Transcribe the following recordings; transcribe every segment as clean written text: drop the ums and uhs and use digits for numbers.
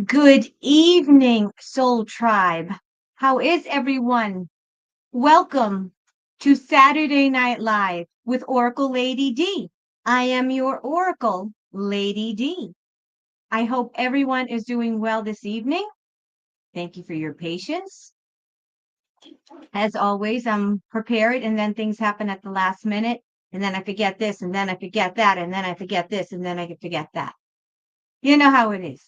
Good evening, Soul Tribe. How is everyone? Welcome to Saturday Night Live with Oracle Lady D. I am your Oracle, Lady D. I hope everyone is doing well this evening. Thank you for your patience. As always, I'm prepared and then things happen at the last minute. And then I forget this and then I forget that and then I forget this and then I forget that. You know how it is.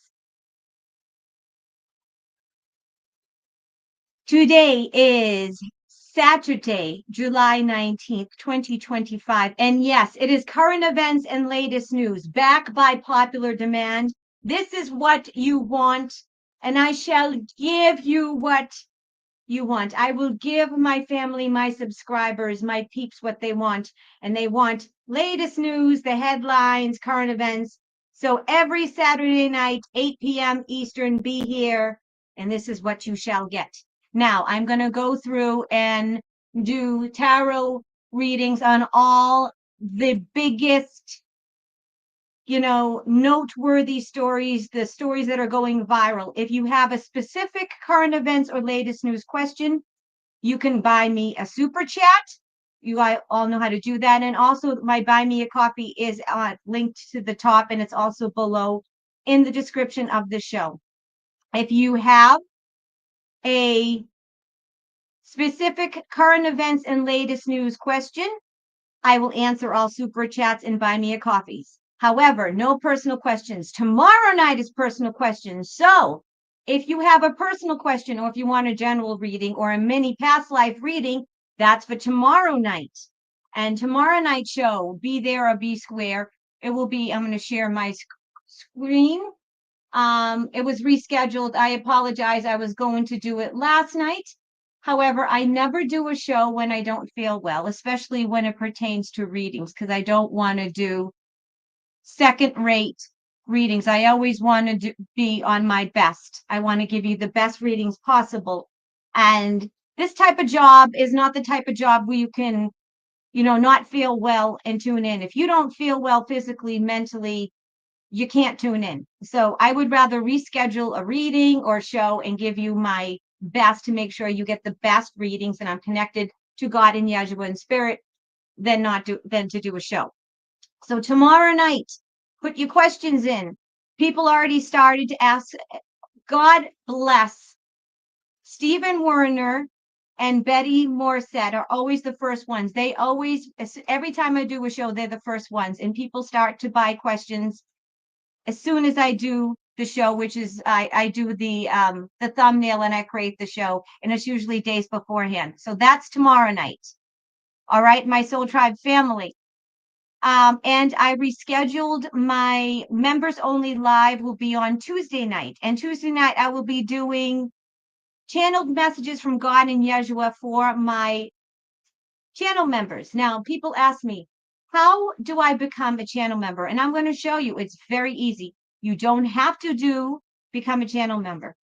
Today is Saturday, July 19th, 2025. And yes, it is current events and latest news back by popular demand. This is what you want, and I shall give you what you want. I will give my family, my subscribers, my peeps what they want, and they want latest news, the headlines, current events. So every Saturday night, 8 p.m. Eastern, be here, and this is what you shall get. Now, I'm going to go through and do tarot readings on all the biggest, noteworthy stories, the stories that are going viral. If you have a specific current events or latest news question, you can buy me a super chat. You all know how to do that. And also my buy me a coffee is linked to the top, and it's also below in the description of the show. If you have a specific current events and latest news question, I will answer all super chats and buy me a coffees. However, no personal questions. Tomorrow night is personal questions. So if you have a personal question or if you want a general reading or a mini past life reading, that's for tomorrow night. And tomorrow night show, be there or be square. It will be, I'm going to share my screen. It was rescheduled. I apologize. I was going to do it last night. However, I never do a show when I don't feel well, especially when it pertains to readings, because I don't want to do second-rate readings. I always want to be on my best. I want to give you the best readings possible. And this type of job is not the type of job where you can, not feel well and tune in. If you don't feel well physically, mentally, you can't tune in. So I would rather reschedule a reading or show and give you my best to make sure you get the best readings and I'm connected to God and Yeshua and spirit than to do a show. So tomorrow night, put your questions in. People already started to ask. God bless Stephen Werner and Betty Morissette are always the first ones. They always, every time I do a show, they're the first ones. And people start to buy questions as soon as I do the show, which is I do the thumbnail and I create the show, and it's usually days beforehand. So that's tomorrow night. All right, my Soul Tribe family. And I rescheduled my members only live will be on Tuesday night. And Tuesday night I will be doing channeled messages from God and Yeshua for my channel members. Now, people ask me, how do I become a channel member? And I'm going to show you. It's very easy. You don't have to become a channel member.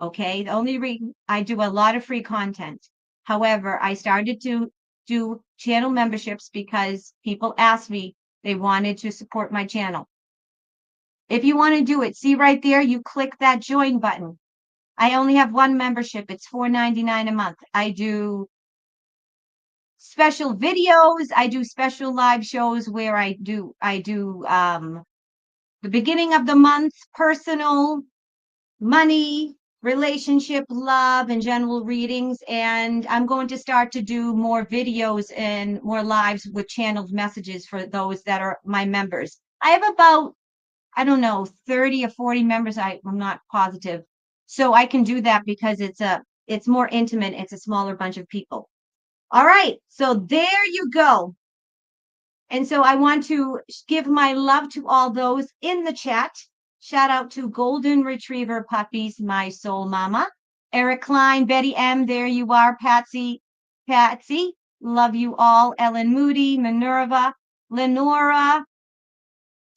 Okay. The only reason I do a lot of free content. However, I started to do channel memberships because people asked me, they wanted to support my channel. If you want to do it, see right there, you click that join button. I only have one membership. It's $4.99 a month. I do special videos. I do special live shows where I do the beginning of the month, personal, money, relationship, love, and general readings. And I'm going to start to do more videos and more lives with channeled messages for those that are my members. I have about, I don't know, 30 or 40 members. I'm not positive. So I can do that because it's more intimate. It's a smaller bunch of people. All right, so there you go. And so I want to give my love to all those in the chat. Shout out to Golden Retriever Puppies, my soul mama. Eric Klein, Betty M, there you are. Patsy, love you all. Ellen Moody, Minerva, Lenora,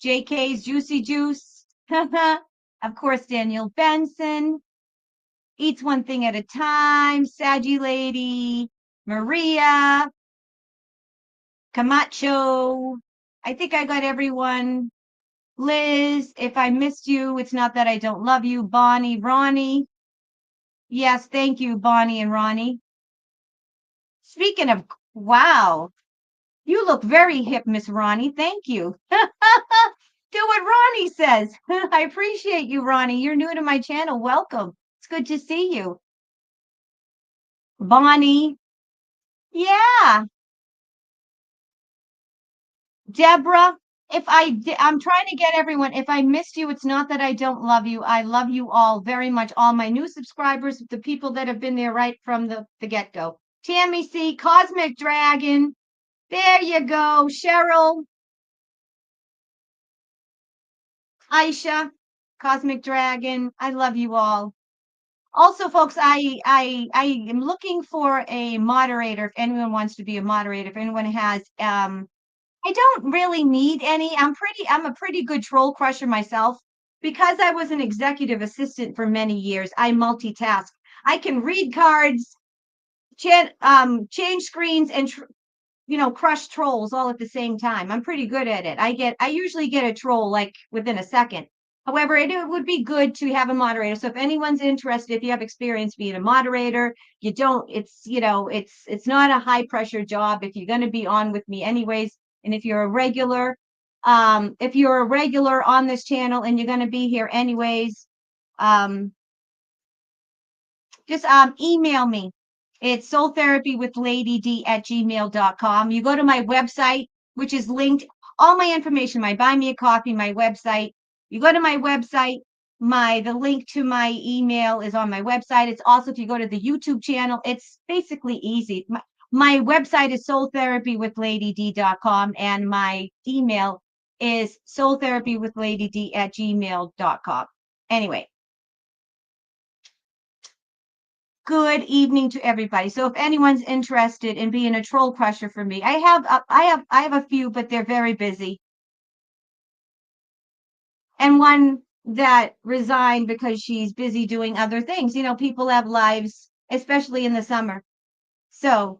JK's Juicy Juice. Of course, Daniel Benson. Eats One Thing at a Time, Saggy Lady, Maria, Camacho. I think I got everyone. Liz, if I missed you, it's not that I don't love you. Bonnie, Ronnie. Yes, thank you, Bonnie and Ronnie. Speaking of, wow, you look very hip, Miss Ronnie. Thank you. Do what Ronnie says. I appreciate you, Ronnie. You're new to my channel. Welcome. It's good to see you. Bonnie. Yeah. Deborah, I'm trying to get everyone. If I missed you, it's not that I don't love you. I love you all very much. All my new subscribers, the people that have been there right from the get-go. Tammy C, Cosmic Dragon. There you go. Cheryl, Aisha, Cosmic Dragon. I love you all. Also, folks, I am looking for a moderator. If anyone wants to be a moderator, if anyone has I don't really need any. I'm a pretty good troll crusher myself. Because I was an executive assistant for many years, I multitask. I can read cards, change screens, and crush trolls all at the same time. I'm pretty good at it. I usually get a troll like within a second. However, it would be good to have a moderator. So if anyone's interested, if you have experience being a moderator, you don't, it's not a high pressure job if you're going to be on with me anyways. And if you're a regular, on this channel and you're going to be here anyways, just email me. It's soultherapywithlady@gmail.com. You go to my website, which is linked, all my information, my buy me a coffee, my website. You go to my website, the link to my email is on my website. It's also, if you go to the YouTube channel, it's basically easy. My website is soultherapywithlady.com and my email is soultherapywithlady@gmail.com. Anyway, good evening to everybody. So if anyone's interested in being a troll crusher for me, I have a few, but they're very busy. And one that resigned because she's busy doing other things. People have lives, especially in the summer. So,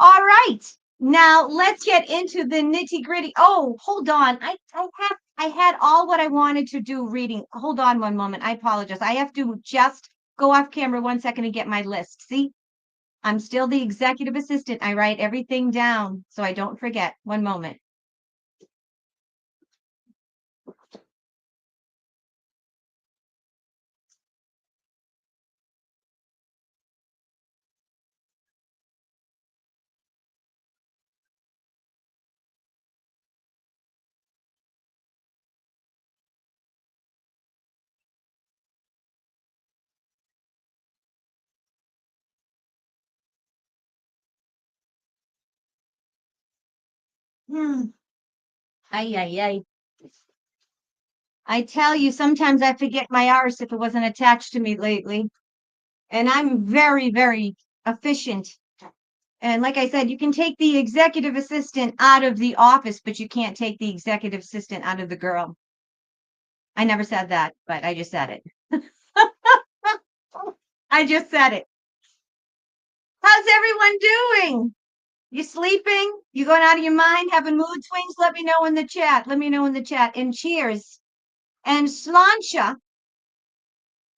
all right. Now let's get into the nitty gritty. Oh, hold on. I had all what I wanted to do reading. Hold on one moment. I apologize. I have to just go off camera 1 second and get my list. See, I'm still the executive assistant. I write everything down so I don't forget. 1 moment. Ay, ay, ay. I tell you, sometimes I forget my arse if it wasn't attached to me lately. And I'm very, very efficient. And like I said, you can take the executive assistant out of the office, but you can't take the executive assistant out of the girl. I never said that, but I just said it. I just said it. How's everyone doing? You sleeping? You going out of your mind, having mood swings? Let me know in the chat. Let me know in the chat. And cheers. And sláinte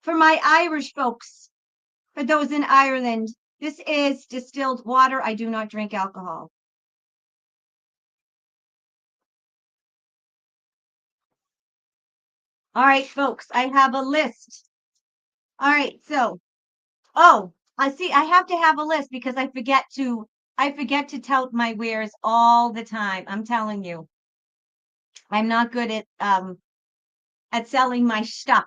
for my Irish folks, for those in Ireland. This is distilled water. I do not drink alcohol. All right, folks, I have a list. All right, so, I see I have to have a list because I forget to tout my wares all the time. I'm telling you. I'm not good at selling my stuff.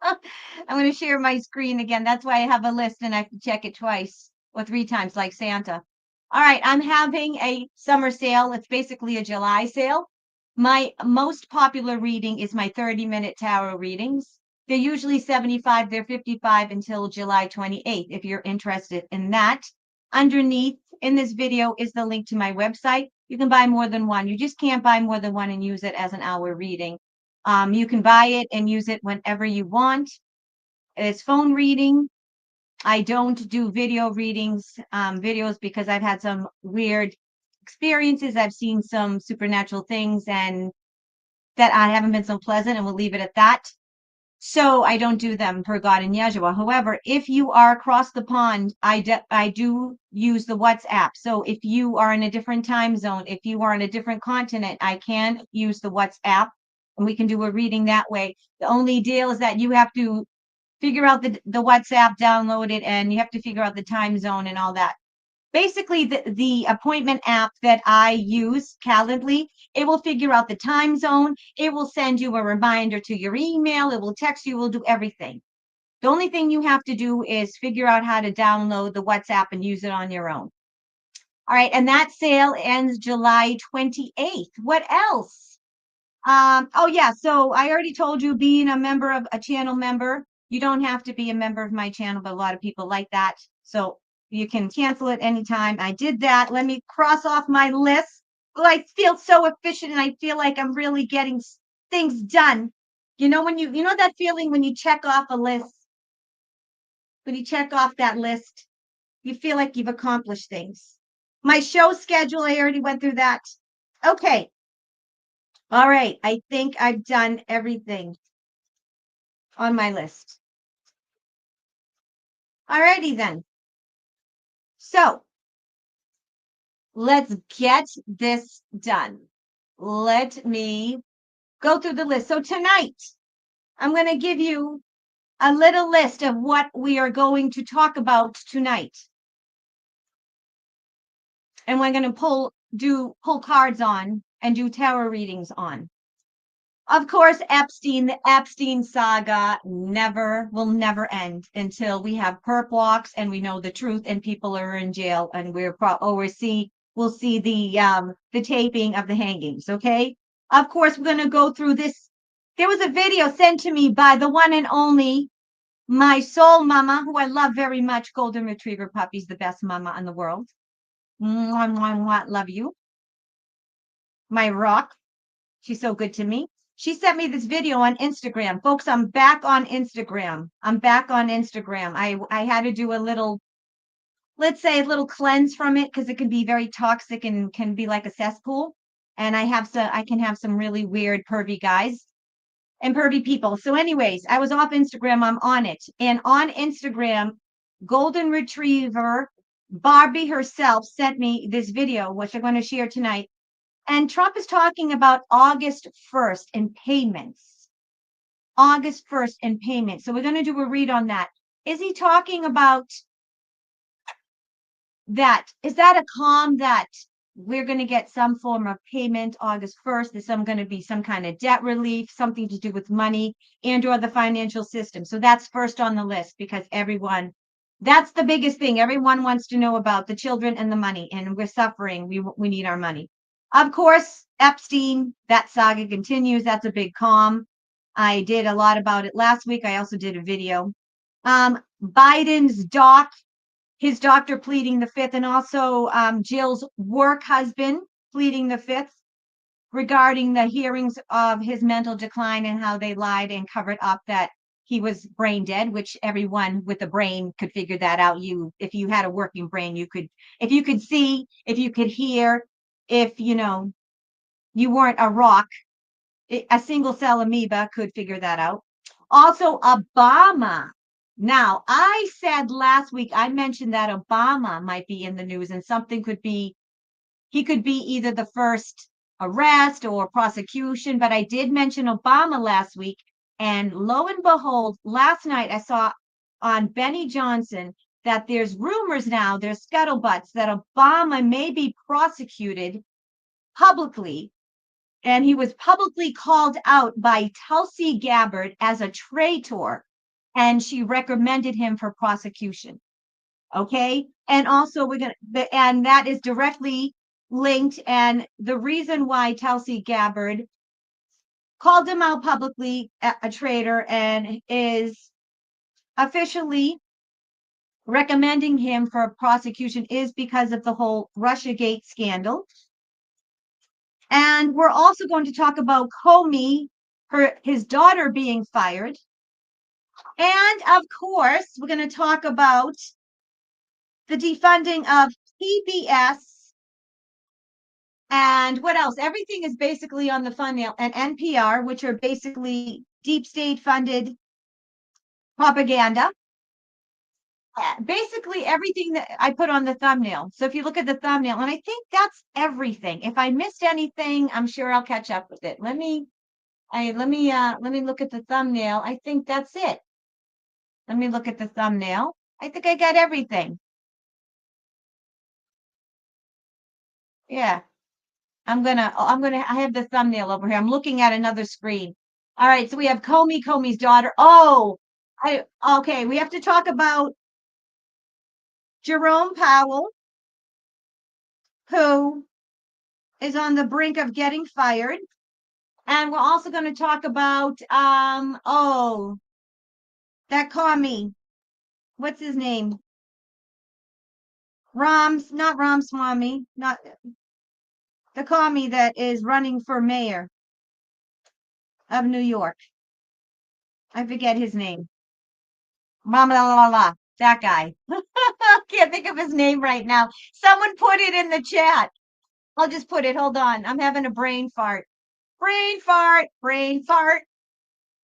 I'm going to share my screen again. That's why I have a list and I have to check it twice or 3 times like Santa. All right, I'm having a summer sale. It's basically a July sale. My most popular reading is my 30-minute tarot readings. They're usually 75, they're 55 until July 28th. If you're interested in that, underneath in this video is the link to my website. You can buy more than one. You just can't buy more than one and use it as an hour reading. You can buy it and use it whenever you want. It's phone reading. I don't do video readings, videos, because I've had some weird experiences. I've seen some supernatural things and that I haven't been so pleasant, and we'll leave it at that. So I don't do them per God and Yeshua. However, if you are across the pond, I do use the WhatsApp. So if you are in a different time zone, if you are on a different continent, I can use the WhatsApp and we can do a reading that way. The only deal is that you have to figure out the WhatsApp, download it, and you have to figure out the time zone and all that. Basically, the appointment app that I use, Calendly, it will figure out the time zone. It will send you a reminder to your email. It will text you. It will do everything. The only thing you have to do is figure out how to download the WhatsApp and use it on your own. All right. And that sale ends July 28th. What else? Oh, yeah. So I already told you, being a member of a channel member, you don't have to be a member of my channel, but a lot of people like that. So you can cancel it anytime. I did that. Let me cross off my list. Well, I feel so efficient and I feel like I'm really getting things done. You know, when you know that feeling when you check off a list, when you check off that list, you feel like you've accomplished things. My show schedule, I already went through that. Okay. All right. I think I've done everything on my list. Alrighty then. So let's get this done. Let me go through the list. So tonight, I'm going to give you a little list of what we are going to talk about tonight. And we're going to pull cards on and do tarot readings on. Of course, the Epstein saga will never end until we have perp walks and we know the truth and people are in jail and we'll see the taping of the hangings. Okay. Of course, we're going to go through this. There was a video sent to me by the one and only my soul mama, who I love very much. Golden Retriever puppy's the best mama in the world. Mwah, mwah, mwah, love you. My rock. She's so good to me. She sent me this video on Instagram. Folks, I'm back on Instagram. I had to do a little, let's say a little cleanse from it because it can be very toxic and can be like a cesspool. And I can have some really weird pervy guys and pervy people. So anyways, I was off Instagram. I'm on it. And on Instagram, Golden Retriever Barbie herself sent me this video, which I'm going to share tonight. And Trump is talking about August 1st and payments. August 1st and payments. So we're going to do a read on that. Is he talking about that? Is that a calm that we're going to get some form of payment August 1st? There's going to be some kind of debt relief, something to do with money and or the financial system. So that's first on the list because that's the biggest thing. Everyone wants to know about the children and the money, and we're suffering. We need our money. Of course, Epstein, that saga continues. That's a big calm. I did a lot about it last week. I also did a video. Biden's his doctor pleading the fifth, and also Jill's work husband pleading the fifth regarding the hearings of his mental decline and how they lied and covered up that he was brain dead, which everyone with a brain could figure that out. If you had a working brain, if you could see, if you could hear, if you weren't a rock, a single cell amoeba could figure that out. Also, Obama. Now, I said last week, I mentioned that Obama might be in the news and he could be either the first arrest or prosecution, but I did mention Obama last week. And lo and behold, last night I saw on Benny Johnson that there's rumors now, there's scuttlebutts that Obama may be prosecuted publicly. And he was publicly called out by Tulsi Gabbard as a traitor, and she recommended him for prosecution. Okay. And also and that is directly linked. And the reason why Tulsi Gabbard called him out publicly a traitor and is officially recommending him for prosecution is because of the whole Russiagate scandal. And we're also going to talk about Comey, his daughter being fired. And of course, we're going to talk about the defunding of PBS And what else? Everything is basically on the thumbnail. And NPR, which are basically deep state funded propaganda. Basically everything that I put on the thumbnail. So if you look at the thumbnail, and I think that's everything. If I missed anything, I'm sure I'll catch up with it. Let me look at the thumbnail. I think that's it. Let me look at the thumbnail. I think I got everything. Yeah. I have the thumbnail over here. I'm looking at another screen. All right, so we have Comey's daughter. Oh, okay, we have to talk about Jerome Powell, who is on the brink of getting fired. And we're also going to talk about that Comey. What's his name? Not Ramaswamy, not the Comey that is running for mayor of New York. I forget his name. That guy. Can't think of his name right now. Someone put it in the chat. I'll just put it. Hold on. I'm having a brain fart. Brain fart. Brain fart.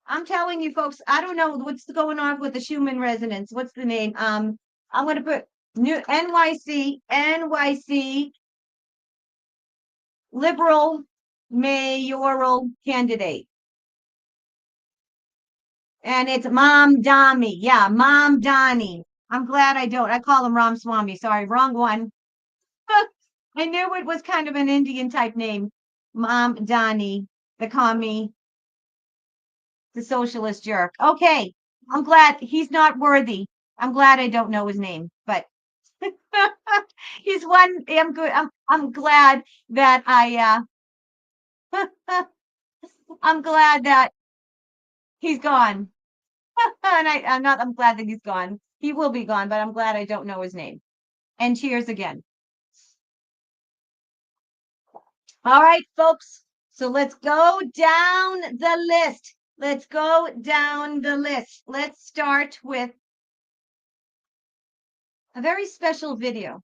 I'm telling you, folks, I don't know what's going on with the Schumann resonance. What's the name? I'm going to put new NYC liberal mayoral candidate. And it's Mom Dami. Yeah, Mom Donnie. I'm glad I don't. I call him Ramaswamy. Sorry, wrong one. I knew it was kind of an Indian type name. Mom Donnie, the commie, the socialist jerk. Okay, I'm glad he's not worthy. I'm glad I don't know his name, but he's one. I'm good. I'm glad that I'm glad that he's gone. And I'm glad that he's gone. He will be gone, but I'm glad I don't know his name. And cheers again. All right, folks. So let's go down the list. Let's go down the list. Let's start with a very special video.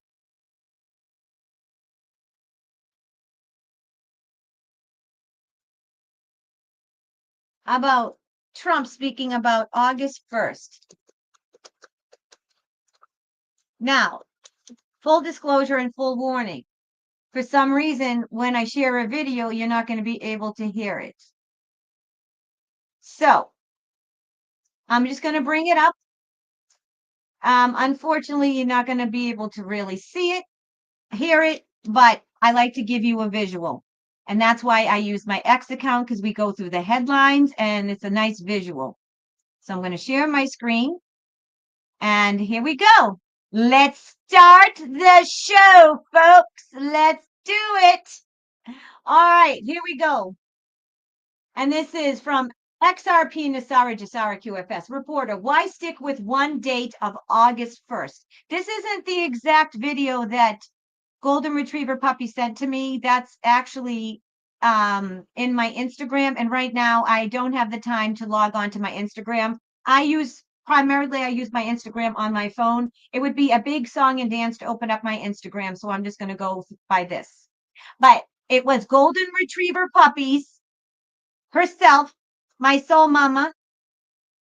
About Trump speaking about August 1st. Now, full disclosure and full warning. For some reason, when I share a video, you're not going to be able to hear it. So, I'm just going to bring it up. Unfortunately, you're not going to be able to really see it, hear it, but I like to give you a visual. And that's why I use my X account, because we go through the headlines and it's a nice visual. So I'm going to share my screen. And here we go. Let's start the show, folks. Let's do it. All right, here we go. And this is from XRP Nasara Jasara QFS reporter. Why stick with one date of August 1st? This isn't the exact video that Golden Retriever Puppy sent to me. That's actually in my Instagram. And right now I don't have the time to log on to my Instagram. I use my Instagram on my phone. It would be a big song and dance to open up my Instagram. So I'm just going to go by this. But it was Golden Retriever Puppies herself, my soul mama,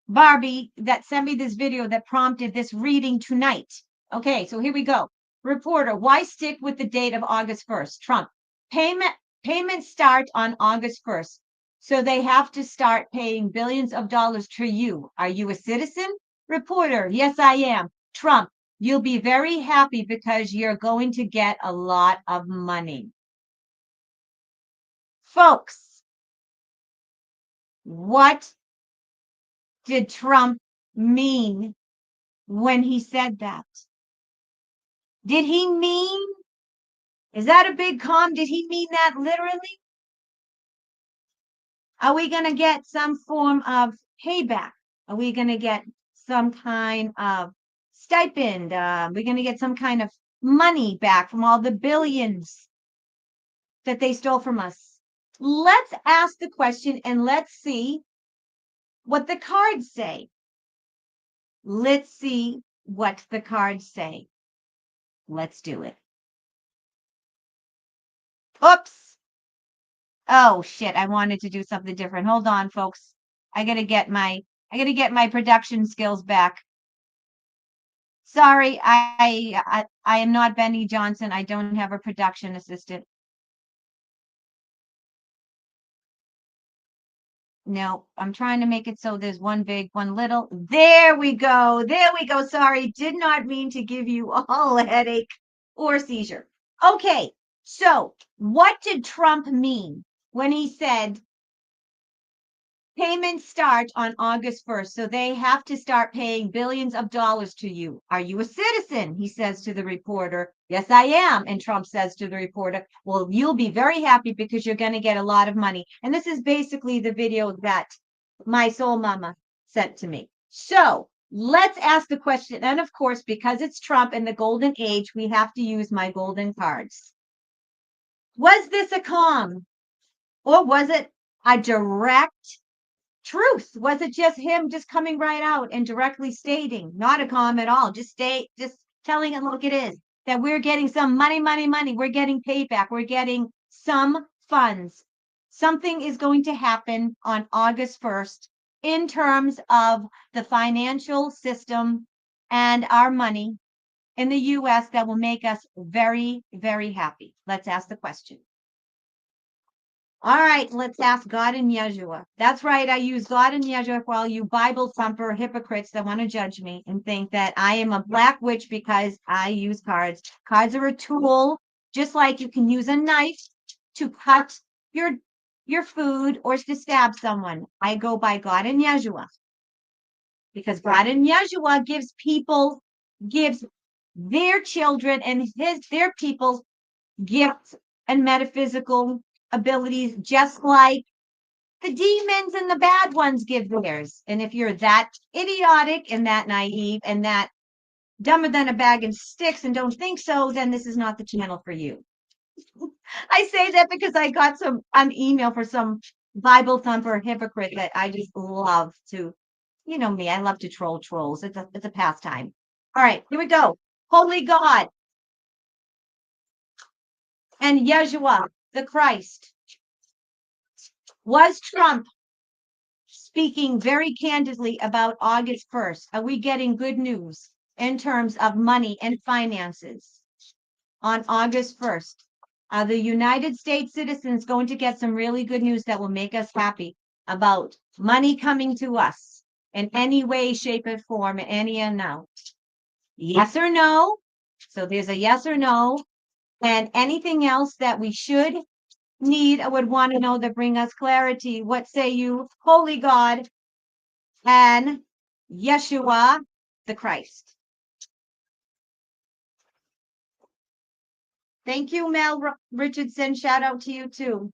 Barbie, that sent me this video that prompted this reading tonight. Okay, so here we go. Reporter, why stick with the date of August 1st? Trump, payments start on August 1st. So they have to start paying billions of dollars to you. Are you a citizen? Reporter, yes, I am. Trump, you'll be very happy because you're going to get a lot of money. Folks, what did Trump mean when he said that? Did he mean, is that a big calm? Did he mean that literally? Are we going to get some form of payback? Are we going to get some kind of stipend? We're going to get some kind of money back from all the billions that they stole from us? Let's ask the question and let's see what the cards say. Let's see what the cards say. Let's do it. Oops. Oh shit, I wanted to do something different. Hold on, folks. I gotta get my production skills back. Sorry, I am not Benny Johnson. I don't have a production assistant. No, I'm trying to make it so there's one big, one little. There we go. There we go. Sorry, did not mean to give you all a headache or seizure. Okay, so what did Trump mean when he said payments start on August 1st, so they have to start paying billions of dollars to you? Are you a citizen? He says to the reporter. Yes, I am. And Trump says to the reporter, well, you'll be very happy because you're going to get a lot of money. And this is basically the video that my soul mama sent to me. So let's ask the question. And of course, because it's Trump and the golden age, we have to use my golden cards. Was this a con, or was it a direct truth? Was it just him just coming right out and directly stating, not a com at all, just telling it like it is, that we're getting some money, we're getting payback, we're getting some funds. Something is going to happen on August 1st in terms of the financial system and our money in the US that will make us very, very happy. Let's ask the question. All right, let's ask God and Yeshua. That's right, I use God and Yeshua for all you Bible thumper hypocrites that want to judge me and think that I am a black witch because I use cards. Cards are a tool, just like you can use a knife to cut your food or to stab someone. I go by God and Yeshua because God and Yeshua gives their children and their people gifts and metaphysical abilities, just like the demons and the bad ones give theirs. And if you're that idiotic and that naive and that dumber than a bag of sticks and don't think so, then this is not the channel for you. I say that because I got an email for some Bible thumper hypocrite that I just love to, you know me, I love to troll trolls. It's a pastime. All right, here we go. Holy God and Yeshua, the Christ. Was Trump speaking very candidly about August 1st? Are we getting good news in terms of money and finances on August 1st? Are the United States citizens going to get some really good news that will make us happy about money coming to us in any way, shape, or form, any amount? Yes or no? So there's a yes or no. And anything else that we should need, I would want to know, that bring us clarity. What say you, Holy God and Yeshua the Christ? Thank you, Mel Richardson. Shout out to you too.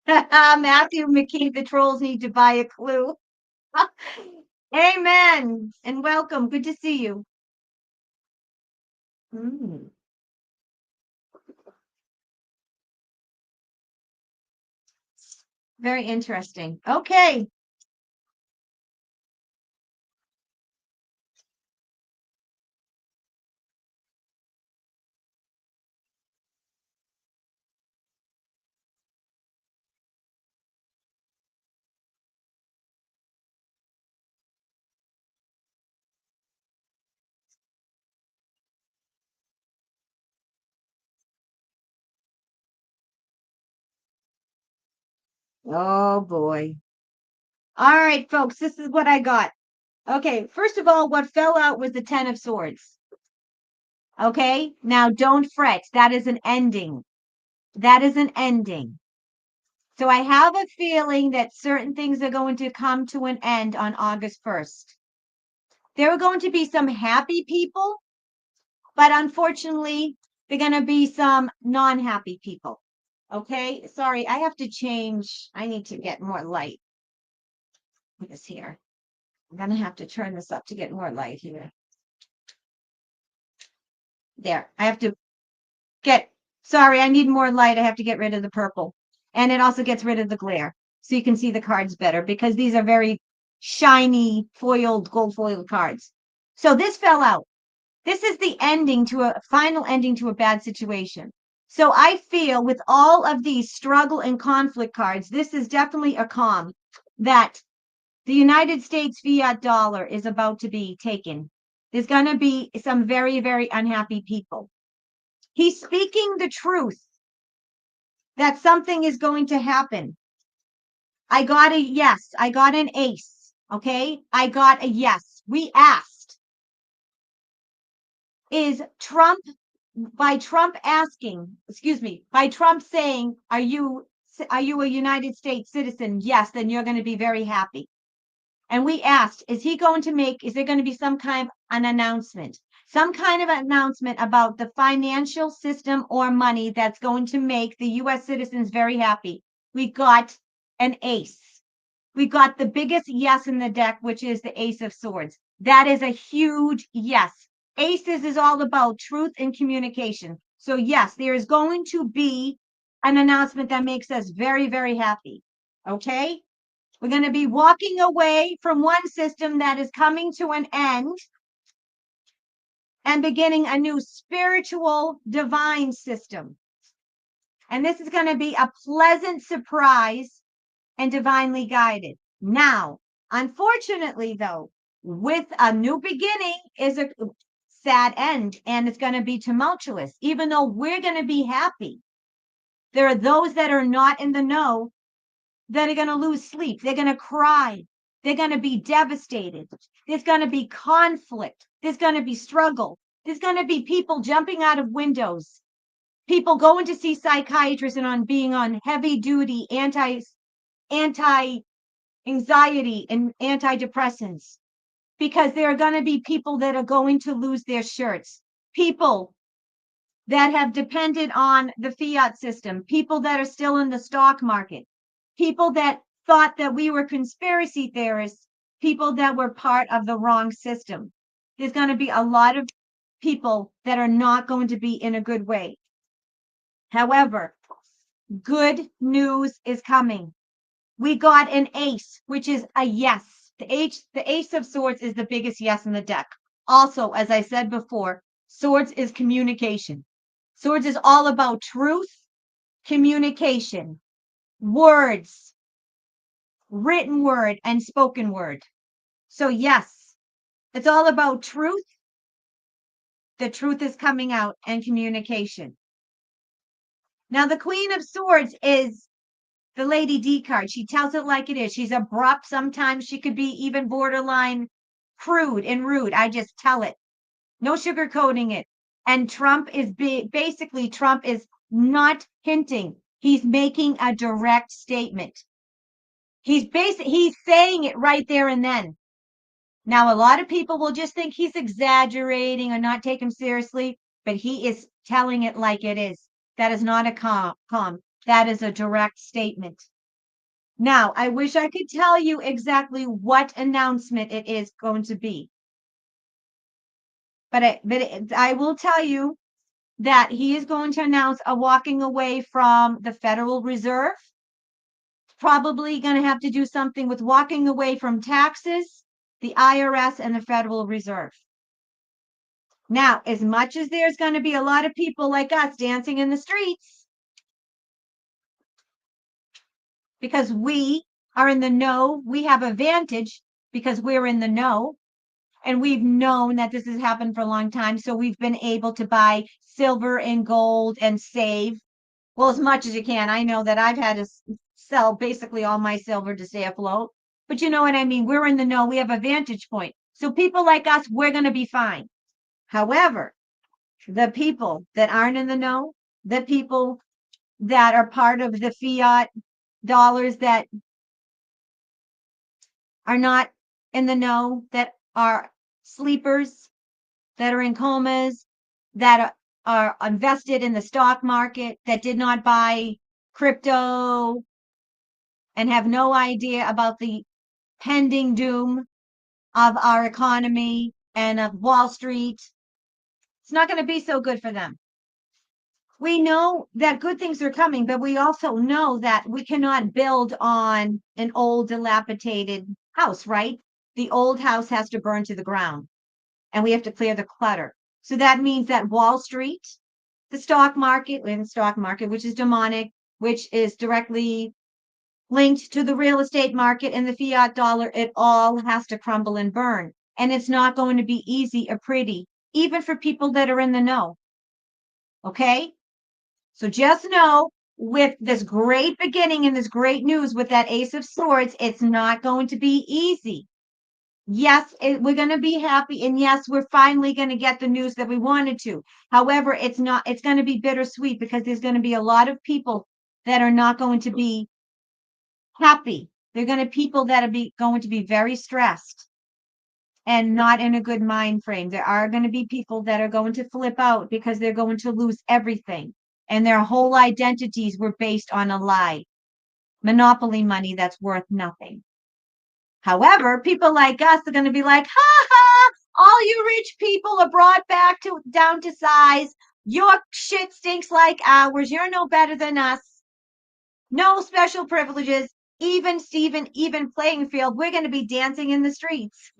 Matthew McKee, the trolls need to buy a clue. Amen and welcome. Good to see you. Very interesting. Okay. Oh boy. All right, folks, this is what I got. Okay, first of all, what fell out was the 10 of Swords. Okay, now don't fret. That is an ending. That is an ending. So I have a feeling that certain things are going to come to an end on August 1st. There are going to be some happy people, but unfortunately, there are going to be some non-happy people. Okay, sorry, I have to change. I need to get more light. Put this here. I'm going to have to turn this up to get more light here. There, I have to sorry, I need more light. I have to get rid of the purple. And it also gets rid of the glare so you can see the cards better because these are very shiny gold foiled cards. So this fell out. This is the ending to a final ending to a bad situation. So I feel with all of these struggle and conflict cards, this is definitely a calm that the United States fiat dollar is about to be taken. There's going to be some very, very unhappy people. He's speaking the truth that something is going to happen. I got a yes. I got an ace. Okay. I got a yes. We asked. Is Trump, by Trump asking, excuse me, by Trump saying, are you a United States citizen? Yes, then you're going to be very happy. And we asked, is there going to be some kind of an announcement? Some kind of announcement about the financial system or money that's going to make the US citizens very happy. We got an ace. We got the biggest yes in the deck, which is the Ace of Swords. That is a huge yes. Aces is all about truth and communication. So yes, there is going to be an announcement that makes us very, very happy. Okay? We're going to be walking away from one system that is coming to an end and beginning a new spiritual divine system. And this is going to be a pleasant surprise and divinely guided. Now, unfortunately, though, with a new beginning is a sad end, and it's going to be tumultuous. Even though we're going to be happy, there are those that are not in the know that are going to lose sleep. They're going to cry. They're going to be devastated. There's going to be conflict. There's going to be struggle. There's going to be people jumping out of windows, people going to see psychiatrists and being on heavy duty anti-anxiety and antidepressants, because there are going to be people that are going to lose their shirts, people that have depended on the fiat system, people that are still in the stock market, people that thought that we were conspiracy theorists, people that were part of the wrong system. There's going to be a lot of people that are not going to be in a good way. However, good news is coming. We got an ace, which is a yes. The ace of swords is the biggest yes in the deck. Also, as I said before, swords is communication. Swords is all about truth, communication, words, written word, and spoken word. So yes, it's all about truth. The truth is coming out, and communication. Now, the Queen of Swords is the Lady D card. She tells it like it is. She's abrupt. Sometimes she could be even borderline crude and rude. I just tell it. No sugarcoating it. And Trump is basically, Trump is not hinting. He's making a direct statement. He's saying it right there and then. Now, a lot of people will just think he's exaggerating or not take him seriously, but he is telling it like it is. That is not a calm. That is a direct statement. Now, I wish I could tell you exactly what announcement it is going to be. But I will tell you that he is going to announce a walking away from the Federal Reserve. Probably going to have to do something with walking away from taxes, the IRS, and the Federal Reserve. Now, as much as there's going to be a lot of people like us dancing in the streets, because we are in the know, we have a advantage because we're in the know, and we've known that this has happened for a long time. So we've been able to buy silver and gold and save, well, as much as you can. I know that I've had to sell basically all my silver to stay afloat, but you know what I mean? We're in the know. We have a vantage point. So people like us, we're going to be fine. However, the people that aren't in the know, the people that are part of the fiat dollars that are not in the know, that are sleepers, that are in comas, that are invested in the stock market, that did not buy crypto and have no idea about the pending doom of our economy and of Wall Street. It's not going to be so good for them. We know that good things are coming, but we also know that we cannot build on an old dilapidated house, right? The old house has to burn to the ground, and we have to clear the clutter. So that means that Wall Street, the stock market, which is demonic, which is directly linked to the real estate market and the fiat dollar, it all has to crumble and burn. And it's not going to be easy or pretty, even for people that are in the know. Okay? So just know with this great beginning and this great news with that Ace of Swords, it's not going to be easy. Yes, we're going to be happy. And yes, we're finally going to get the news that we wanted to. However, it's going to be bittersweet because there's going to be a lot of people that are not going to be happy. They're going to people that are going to be very stressed and not in a good mind frame. There are going to be people that are going to flip out because they're going to lose everything. And their whole identities were based on a lie. Monopoly money that's worth nothing. However, people like us are going to be like, ha ha, all you rich people are brought back down to size. Your shit stinks like ours. You're no better than us. No special privileges. Even Steven, even playing field. We're going to be dancing in the streets.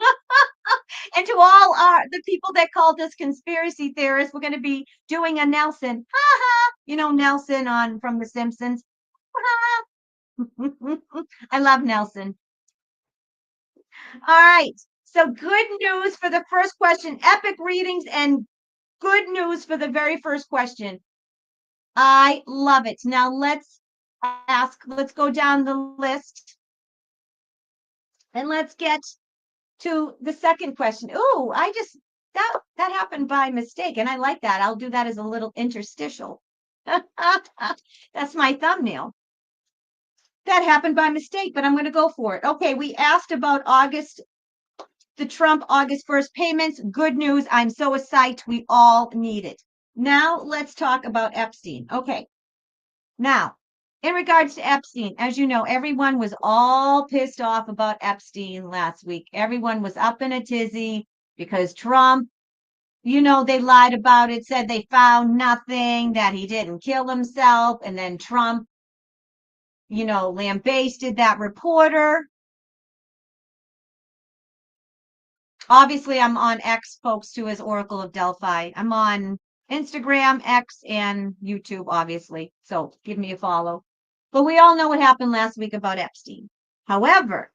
And to all the people that called us conspiracy theorists, we're going to be doing a Nelson. Ha ha. You know, Nelson from The Simpsons. I love Nelson. All right. So good news for the first question. Epic readings and good news for the very first question. I love it. Now let's go down the list. And let's get to the second question. Ooh, that happened by mistake. And I like that. I'll do that as a little interstitial. That's my thumbnail. That happened by mistake, but I'm going to go for it. Okay, we asked about the Trump August 1st payments. Good news. I'm so psyched. We all need it. Now let's talk about Epstein. Okay. Now, in regards to Epstein, as you know, everyone was all pissed off about Epstein last week. Everyone was up in a tizzy because Trump, they lied about it, said they found nothing, that he didn't kill himself. And then Trump, lambasted that reporter. Obviously, I'm on X, folks, too, as Oracle of Delphi. I'm on Instagram, X, and YouTube, obviously. So give me a follow. But we all know what happened last week about Epstein. However,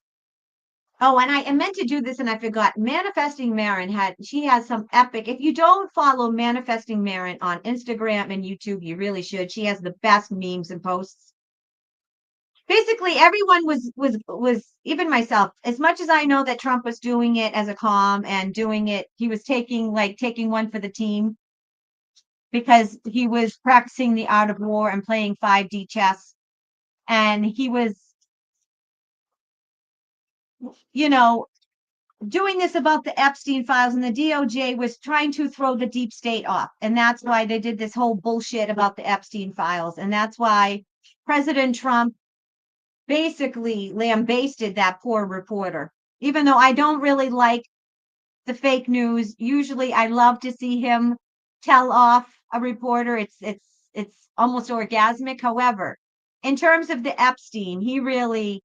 and I meant to do this and I forgot. Manifesting Marin she has some epic. If you don't follow Manifesting Marin on Instagram and YouTube, you really should. She has the best memes and posts. Basically, everyone was even myself, as much as I know that Trump was doing it as a calm and doing it, he was taking one for the team because he was practicing the art of war and playing 5D chess. And he was, doing this about the Epstein files, and the DOJ was trying to throw the deep state off. And that's why they did this whole bullshit about the Epstein files. And that's why President Trump basically lambasted that poor reporter. Even though I don't really like the fake news, usually I love to see him tell off a reporter. It's almost orgasmic. However, in terms of the Epstein, he really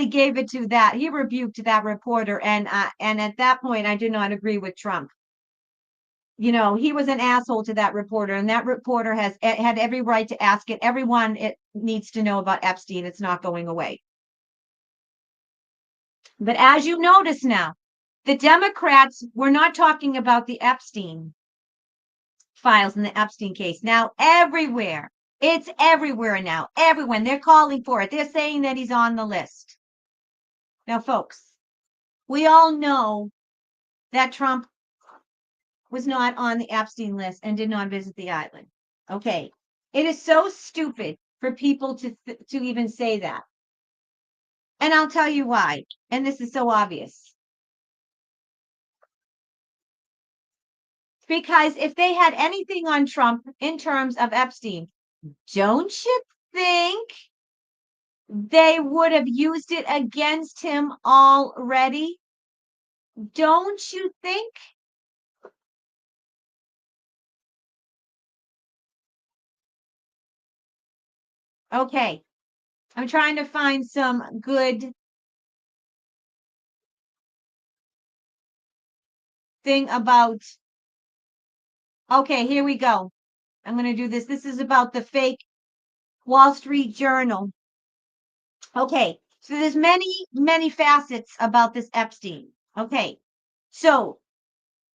gave it to that. He rebuked that reporter, and at that point, I did not agree with Trump. He was an asshole to that reporter, and that reporter had every right to ask it. Everyone needs to know about Epstein. It's not going away. But as you notice now, the Democrats were not talking about the Epstein files in the Epstein case. Now, it's everywhere now. Everyone, they're calling for it. They're saying that he's on the list. Now, folks, we all know that Trump was not on the Epstein list and did not visit the island. Okay. It is so stupid for people to even say that. And I'll tell you why. And this is so obvious. Because if they had anything on Trump in terms of Epstein, don't you think they would have used it against him already? Don't you think? Okay. I'm trying to find some good thing about. Okay, here we go. I'm going to do this. This is about the fake Wall Street Journal. Okay, so there's many facets about this Epstein. Okay, so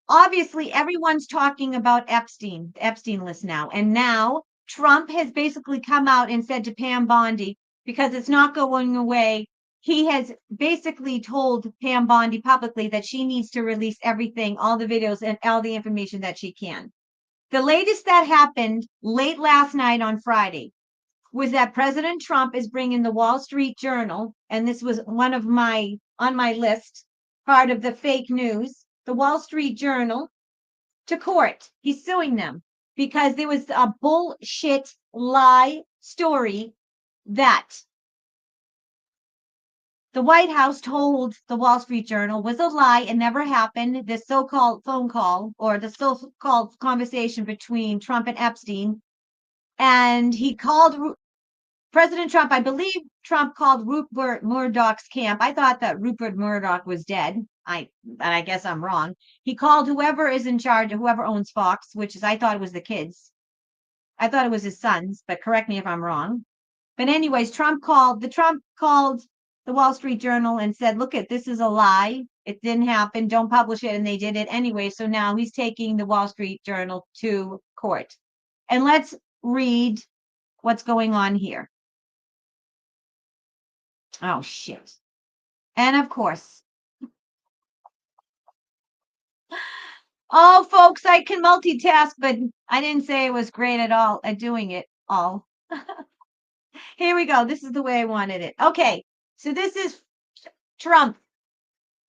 obviously everyone's talking about Epstein, the Epstein list now. And now Trump has basically come out and said to Pam Bondi, because it's not going away, he has basically told Pam Bondi publicly that she needs to release everything, all the videos and all the information that she can. The latest that happened late last night on Friday was that President Trump is bringing the Wall Street Journal, and this was one of on my list, part of the fake news, the Wall Street Journal, to court. He's suing them because there was a bullshit lie story that the White House told the Wall Street Journal was a lie. It never happened. This so-called phone call or the so-called conversation between Trump and Epstein. And he called President Trump, I believe Trump called Rupert Murdoch's camp. I thought that Rupert Murdoch was dead. I guess I'm wrong. He called whoever is in charge, whoever owns Fox, which is, I thought it was the kids. I thought it was his sons, but correct me if I'm wrong. But anyways, Trump called the Wall Street Journal and said, look, this is a lie. It didn't happen. Don't publish it. And they did it anyway. So now he's taking the Wall Street Journal to court. And let's read what's going on here. Oh, shit. And of course, oh, folks, I can multitask, but I didn't say it was great at all at doing it all. Here we go. This is the way I wanted it. Okay, so this is Trump.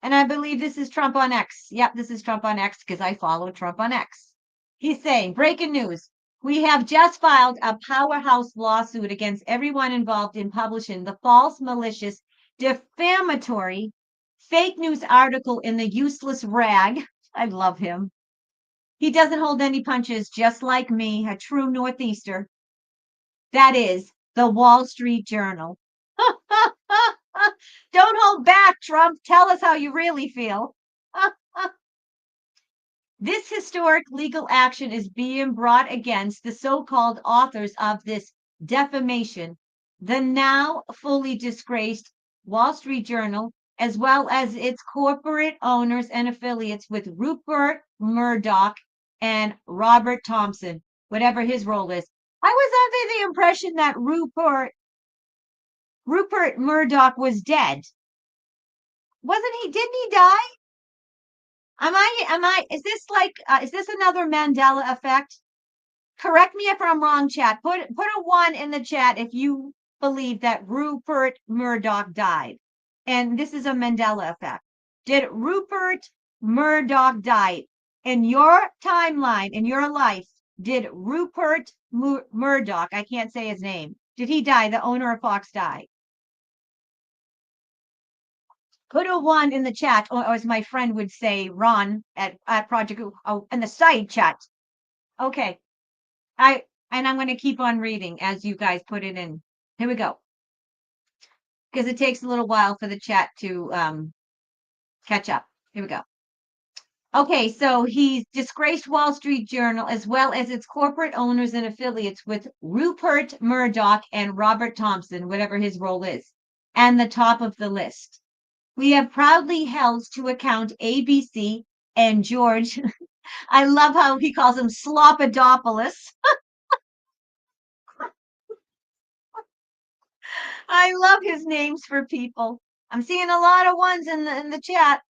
And I believe this is Trump on X. Yep, this is Trump on X because I follow Trump on X. He's saying, breaking news. We have just filed a powerhouse lawsuit against everyone involved in publishing the false, malicious, defamatory, fake news article in the useless rag. I love him. He doesn't hold any punches, just like me, a true Northeaster. That is the Wall Street Journal. Don't hold back, Trump. Tell us how you really feel. This historic legal action is being brought against the so-called authors of this defamation, the now fully disgraced Wall Street Journal, as well as its corporate owners and affiliates with Rupert Murdoch and Robert Thompson, whatever his role is. I was under the impression that Rupert Murdoch was dead. Didn't he die? Is this another Mandela effect? Correct me if I'm wrong, chat. Put a 1 in the chat if you believe that Rupert Murdoch died. And this is a Mandela effect. Did Rupert Murdoch die? In your timeline, in your life, did Rupert Murdoch, I can't say his name, did he die? The owner of Fox die? Put a 1 in the chat, or as my friend would say, Ron at Project, in the side chat. Okay. And I'm going to keep on reading as you guys put it in. Here we go. Because it takes a little while for the chat to catch up. Here we go. Okay, so he's disgraced Wall Street Journal as well as its corporate owners and affiliates with Rupert Murdoch and Robert Thompson, whatever his role is, and the top of the list. We have proudly held to account ABC and George. I love how he calls him Slopadopoulos. I love his names for people. I'm seeing a lot of ones in the chat.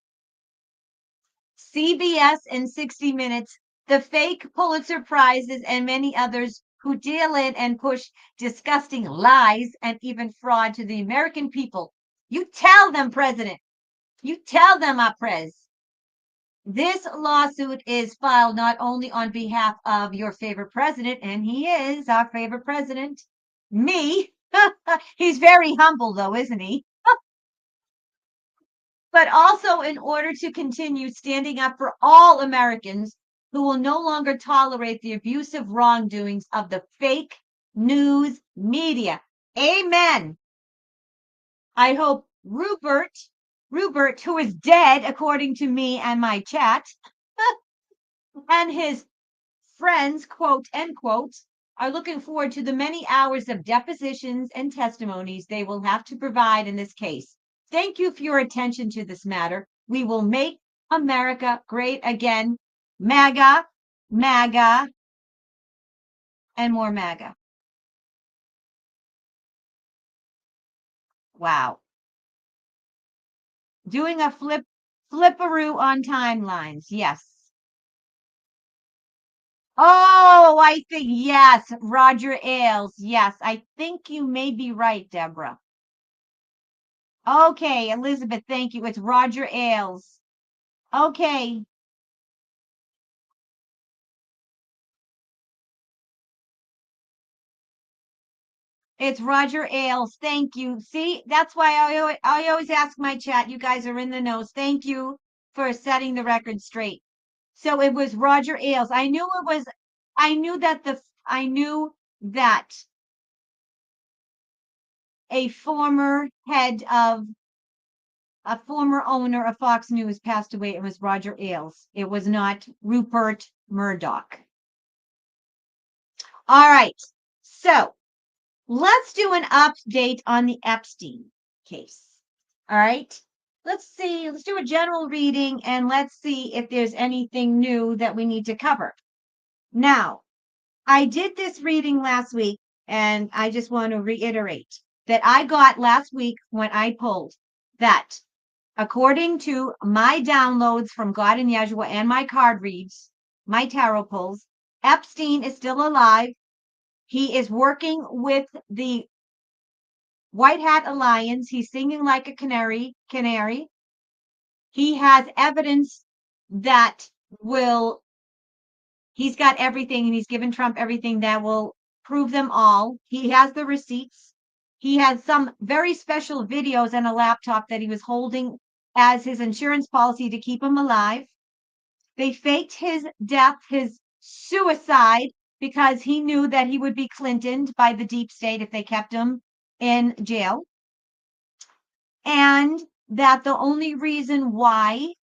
CBS and 60 Minutes, the fake Pulitzer Prizes, and many others who deal in and push disgusting lies and even fraud to the American people. You tell them, President. You tell them, Prez. This lawsuit is filed not only on behalf of your favorite president, and he is our favorite president, me. He's very humble, though, isn't he? But also in order to continue standing up for all Americans who will no longer tolerate the abusive wrongdoings of the fake news media. Amen. I hope Rupert, who is dead, according to me and my chat, and his friends, quote, end quote, are looking forward to the many hours of depositions and testimonies they will have to provide in this case. Thank you for your attention to this matter. We will make America great again. MAGA, MAGA, and more MAGA. Wow. Doing a flipperoo on timelines. Yes. Oh, I think, yes, Roger Ailes. Yes, I think you may be right, Deborah. Okay, Elizabeth, thank you. It's Roger Ailes. Okay. It's Roger Ailes. Thank you. See, that's why I always ask my chat. You guys are in the know. Thank you for setting the record straight. So it was Roger Ailes. I knew that a former owner of Fox News passed away. It was Roger Ailes. It was not Rupert Murdoch. All right. So let's do an update on the Epstein case. All right. Let's see. Let's do a general reading and let's see if there's anything new that we need to cover. Now, I did this reading last week and I just want to reiterate that I got last week when I pulled that according to my downloads from God and Yeshua and my card reads, my tarot pulls, Epstein is still alive. He is working with the White Hat Alliance. He's singing like a canary. He has evidence that he's got everything and he's given Trump everything that will prove them all. He has the receipts. He has some very special videos and a laptop that he was holding as his insurance policy to keep him alive. They faked his death, his suicide, because he knew that he would be Clintoned by the deep state if they kept him in jail. And that the only reason why,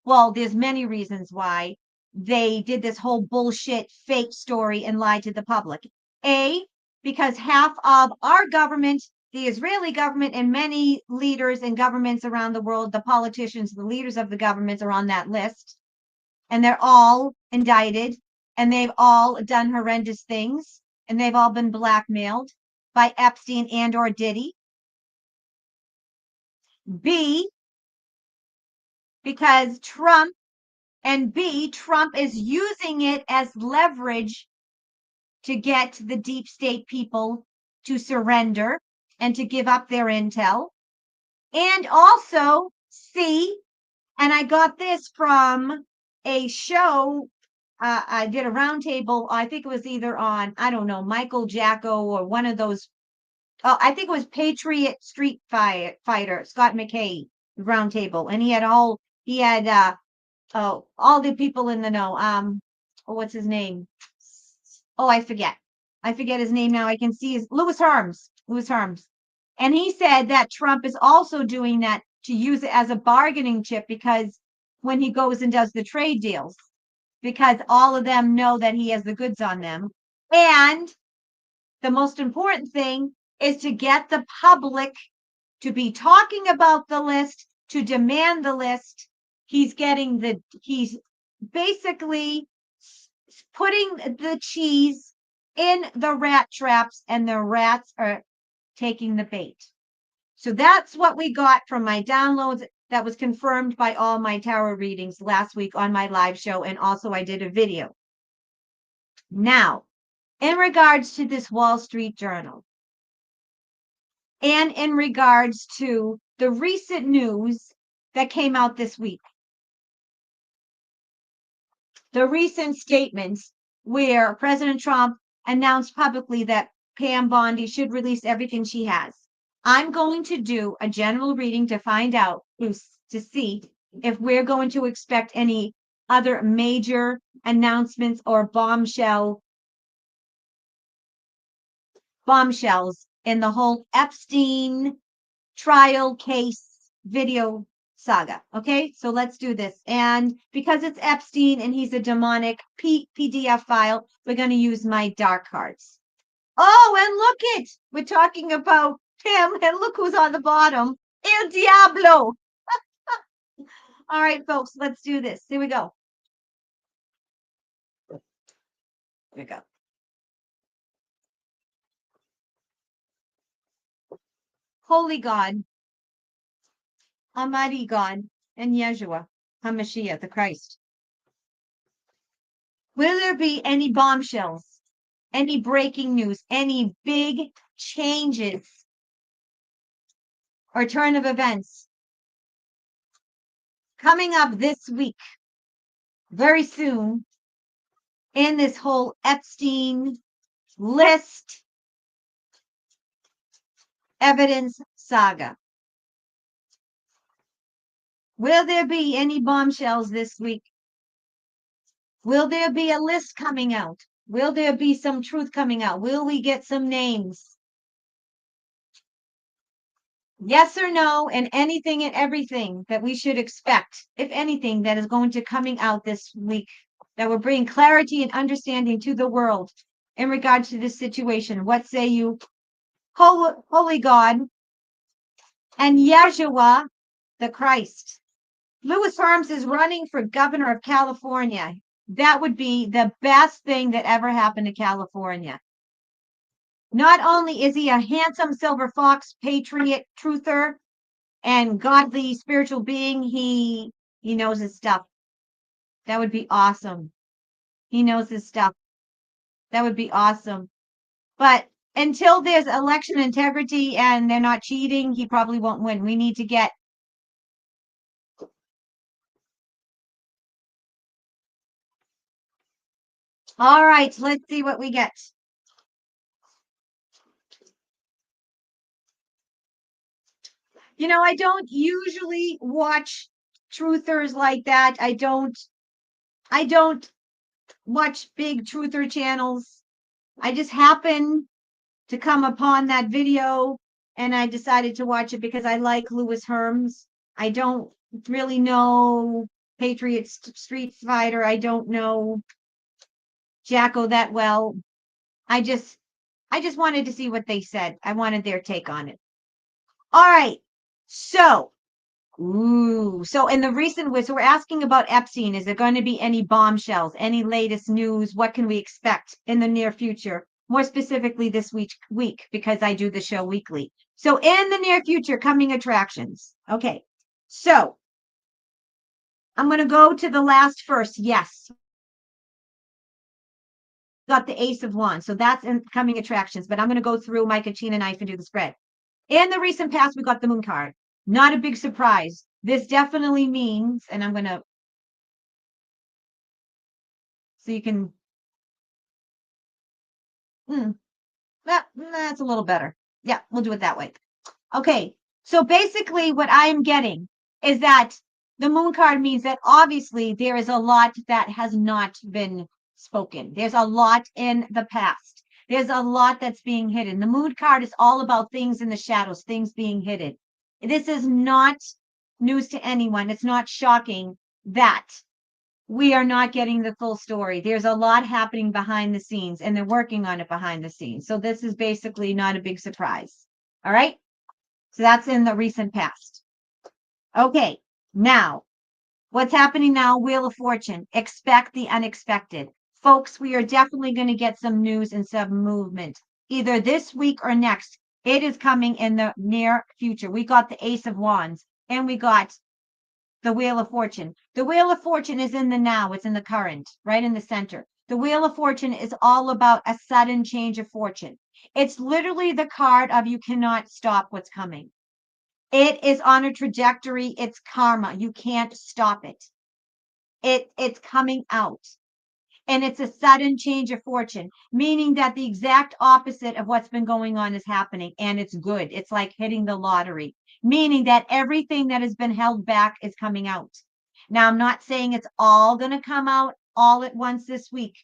well, there's many reasons why they did this whole bullshit fake story and lied to the public. A, because half of our government, the Israeli government, and many leaders and governments around the world, the politicians, the leaders of the governments are on that list. And they're all indicted and they've all done horrendous things and they've all been blackmailed by Epstein and or Diddy. B, because Trump is using it as leverage to get the deep state people to surrender and to give up their intel. And also C, and I got this from a show. I did a roundtable. I think it was either on, I don't know, Michael Jacko or one of those. I think it was Patriot Street Fighter, Scott McKay roundtable. And he had all the people in the know. What's his name? Oh, I forget his name now. I can see his Louis Harms. And he said that Trump is also doing that to use it as a bargaining chip because when he goes and does the trade deals, because all of them know that he has the goods on them. And the most important thing is to get the public to be talking about the list, to demand the list. He's basically putting the cheese in the rat traps and the rats are taking the bait. So that's what we got from my downloads. That was confirmed by all my tarot readings last week on my live show. And also I did a video. Now, in regards to this Wall Street Journal and in regards to the recent news that came out this week, the recent statements where President Trump announced publicly that Pam Bondi should release everything she has. I'm going to do a general reading to find out, to see if we're going to expect any other major announcements or bombshells in the whole Epstein trial case video saga. Okay, so let's do this. And because it's Epstein and he's a demonic PDF file, we're going to use my dark cards. Oh, and look it. We're talking about him, and look who's on the bottom. El Diablo. All right, folks, let's do this. Here we go. Here we go. Holy God, Almighty God, and Yeshua, HaMashiach, the Christ. Will there be any bombshells, any breaking news, any big changes or turn of events coming up this week, very soon, in this whole Epstein list evidence saga? Will there be any bombshells this week? Will there be a list coming out? Will there be some truth coming out? Will we get some names? Yes or no, and anything and everything that we should expect, if anything, that is going to coming out this week that will bring clarity and understanding to the world in regard to this situation. What say you, Holy God and Yeshua the Christ? Louis Harms is running for governor of California. That would be the best thing that ever happened to California. Not only is he a handsome silver fox, patriot, truther, and godly spiritual being, he knows his stuff. That would be awesome. He knows his stuff. That would be awesome. But until there's election integrity and they're not cheating, he probably won't win. We need to get all right, let's see what we get. I don't usually watch truthers like that. I don't watch big truther channels. I just happen to come upon that video and I decided to watch it because I like Louis Herms. I don't really know Patriot Street Fighter. I don't know Jacko that well. I just wanted to see what they said. I wanted their take on it. All right. So in the recent, so we're asking about Epstein. Is there going to be any bombshells, any latest news? What can we expect in the near future? More specifically this week, because I do the show weekly. So in the near future, coming attractions. Okay. So I'm going to go to the last first. Yes. Got the Ace of Wands. So that's in coming attractions, but I'm going to go through my Kachina knife and do the spread. In the recent past, we got the Moon card. Not a big surprise. This definitely means, and I'm going to, so you can, that's a little better. Yeah, we'll do it that way. Okay, so basically what I am getting is that the Moon card means that obviously there is a lot that has not been spoken. There's a lot in the past. There's a lot that's being hidden. The Moon card is all about things in the shadows, things being hidden. This is not news to anyone. It's not shocking that we are not getting the full story. There's a lot happening behind the scenes and they're working on it behind the scenes. So this is basically not a big surprise. All right. So that's in the recent past. Okay. Now, what's happening now? Wheel of Fortune. Expect the unexpected. Folks, we are definitely going to get some news and some movement either this week or next. It is coming in the near future. We got the Ace of Wands and we got the Wheel of Fortune. The Wheel of Fortune is in the now. It's in the current, right in the center. The Wheel of Fortune is all about a sudden change of fortune. It's literally the card of you cannot stop what's coming. It is on a trajectory. It's karma. You can't stop it. It's coming out. And it's a sudden change of fortune, meaning that the exact opposite of what's been going on is happening. And it's good. It's like hitting the lottery, meaning that everything that has been held back is coming out. Now, I'm not saying it's all going to come out all at once this week,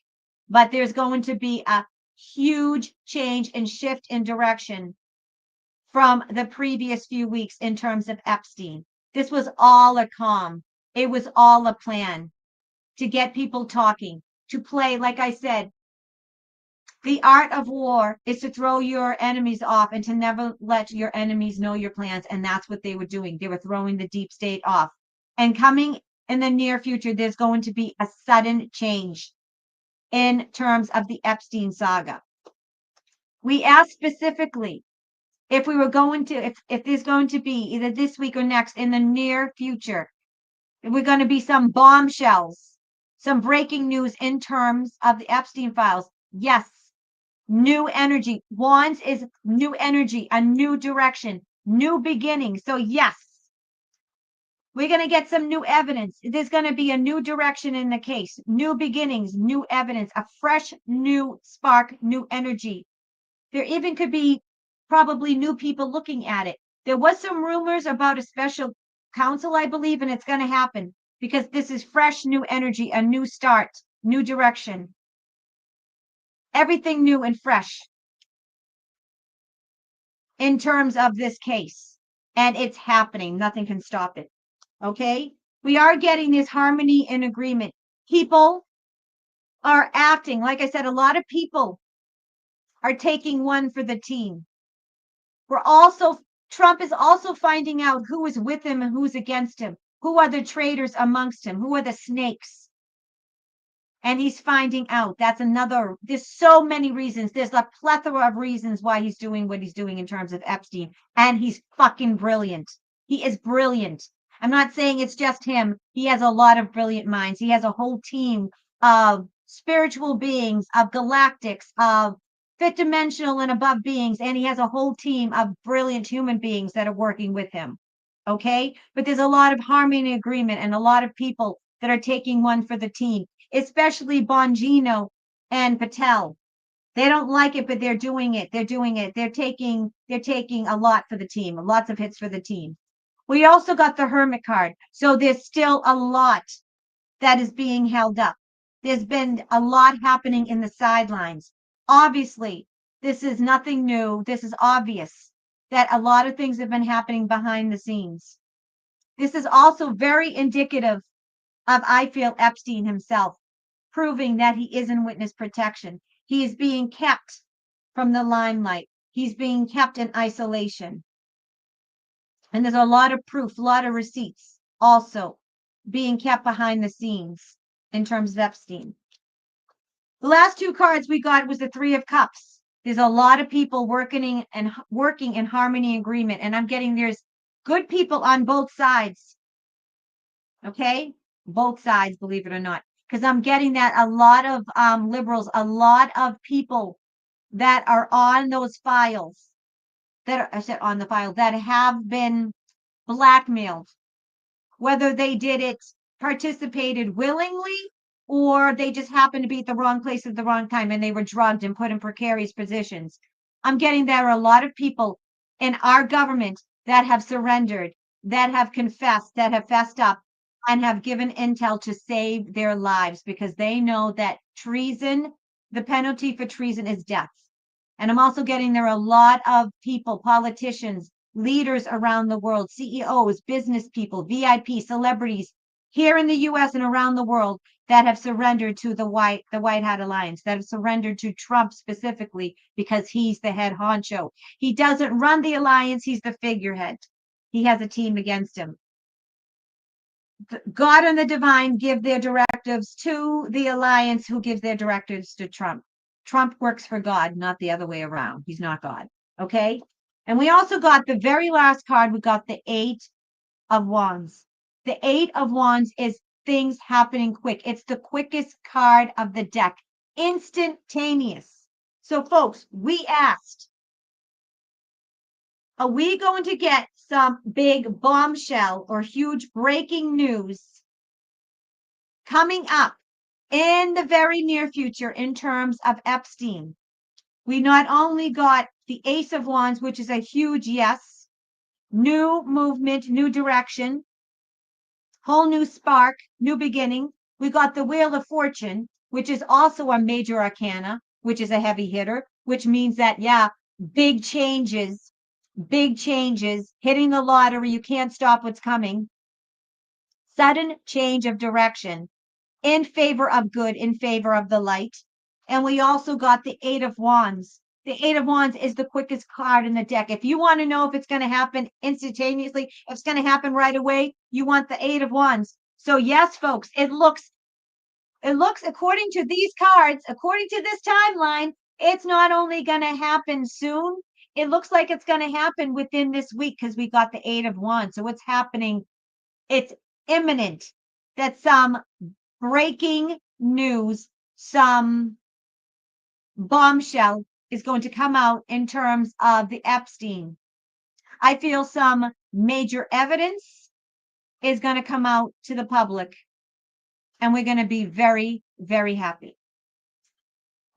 but there's going to be a huge change and shift in direction from the previous few weeks in terms of Epstein. This was all a calm. It was all a plan to get people talking, to play, like I said, the art of war is to throw your enemies off and to never let your enemies know your plans. And that's what they were doing. They were throwing the deep state off. And coming in the near future, there's going to be a sudden change in terms of the Epstein saga. We asked specifically if we were going to, if there's going to be either this week or next in the near future, if we're going to be some bombshells, some breaking news in terms of the Epstein files. Yes. New energy. Wands is new energy, a new direction, new beginning. So yes, we're going to get some new evidence. There's going to be a new direction in the case, new beginnings, new evidence, a fresh new spark, new energy. There even could be probably new people looking at it. There was some rumors about a special counsel, I believe, and it's going to happen because this is fresh new energy, a new start, new direction. Everything new and fresh in terms of this case. And it's happening. Nothing can stop it. Okay? We are getting this harmony and agreement. People are acting. Like I said, a lot of people are taking one for the team. Trump is also finding out who is with him and who's against him. Who are the traitors amongst him? Who are the snakes? And he's finding out. There's so many reasons. There's a plethora of reasons why he's doing what he's doing in terms of Epstein. And he's fucking brilliant. He is brilliant. I'm not saying it's just him. He has a lot of brilliant minds. He has a whole team of spiritual beings, of galactics, of fifth dimensional and above beings. And he has a whole team of brilliant human beings that are working with him. Okay? But there's a lot of harmony and agreement and a lot of people that are taking one for the team. Especially Bongino and Patel. They don't like it, but they're doing it. They're doing it. They're taking a lot for the team, lots of hits for the team. We also got the Hermit card. So there's still a lot that is being held up. There's been a lot happening in the sidelines. Obviously, this is nothing new. This is obvious that a lot of things have been happening behind the scenes. This is also very indicative of, I feel, Epstein himself, proving that he is in witness protection. He is being kept from the limelight. He's being kept in isolation. And there's a lot of proof, a lot of receipts also being kept behind the scenes in terms of Epstein. The last two cards we got was the Three of Cups. There's a lot of people working in harmony and agreement. And I'm getting there's good people on both sides. Okay? Both sides, believe it or not. Because I'm getting that a lot of liberals, a lot of people that are on those files, that have been blackmailed, whether they did it, participated willingly, or they just happened to be at the wrong place at the wrong time and they were drugged and put in precarious positions. I'm getting there are a lot of people in our government that have surrendered, that have confessed, that have fessed up, and have given intel to save their lives because they know that treason, the penalty for treason is death. And I'm also getting there are a lot of people, politicians, leaders around the world, CEOs, business people, VIP, celebrities here in the US and around the world that have surrendered to the White Hat Alliance, that have surrendered to Trump specifically because he's the head honcho. He doesn't run the alliance, he's the figurehead. He has a team against him. God and the divine give their directives to the alliance, who gives their directives to Trump. Trump works for God, not the other way around. He's not God. Okay? And we also got the very last card. We got the Eight of Wands. The Eight of Wands is things happening quick. It's the quickest card of the deck. Instantaneous. So, folks, we asked, are we going to get some big bombshell or huge breaking news coming up in the very near future in terms of Epstein? We not only got the Ace of Wands, which is a huge yes, new movement, new direction, whole new spark, new beginning. We got the Wheel of Fortune, which is also a major arcana, which is a heavy hitter, which means that, yeah, big changes big changes, hitting the lottery, you can't stop what's coming. Sudden change of direction in favor of good, in favor of the light. And we also got the Eight of Wands. The Eight of Wands is the quickest card in the deck. If you want to know if it's going to happen instantaneously, if it's going to happen right away, you want the Eight of Wands. So yes, folks, it looks according to these cards, according to this timeline, it's not only going to happen soon, it looks like it's going to happen within this week because we got the Eight of Wands. So what's happening? It's imminent that some breaking news, some bombshell is going to come out in terms of the Epstein. I feel some major evidence is going to come out to the public, and we're going to be very, very happy.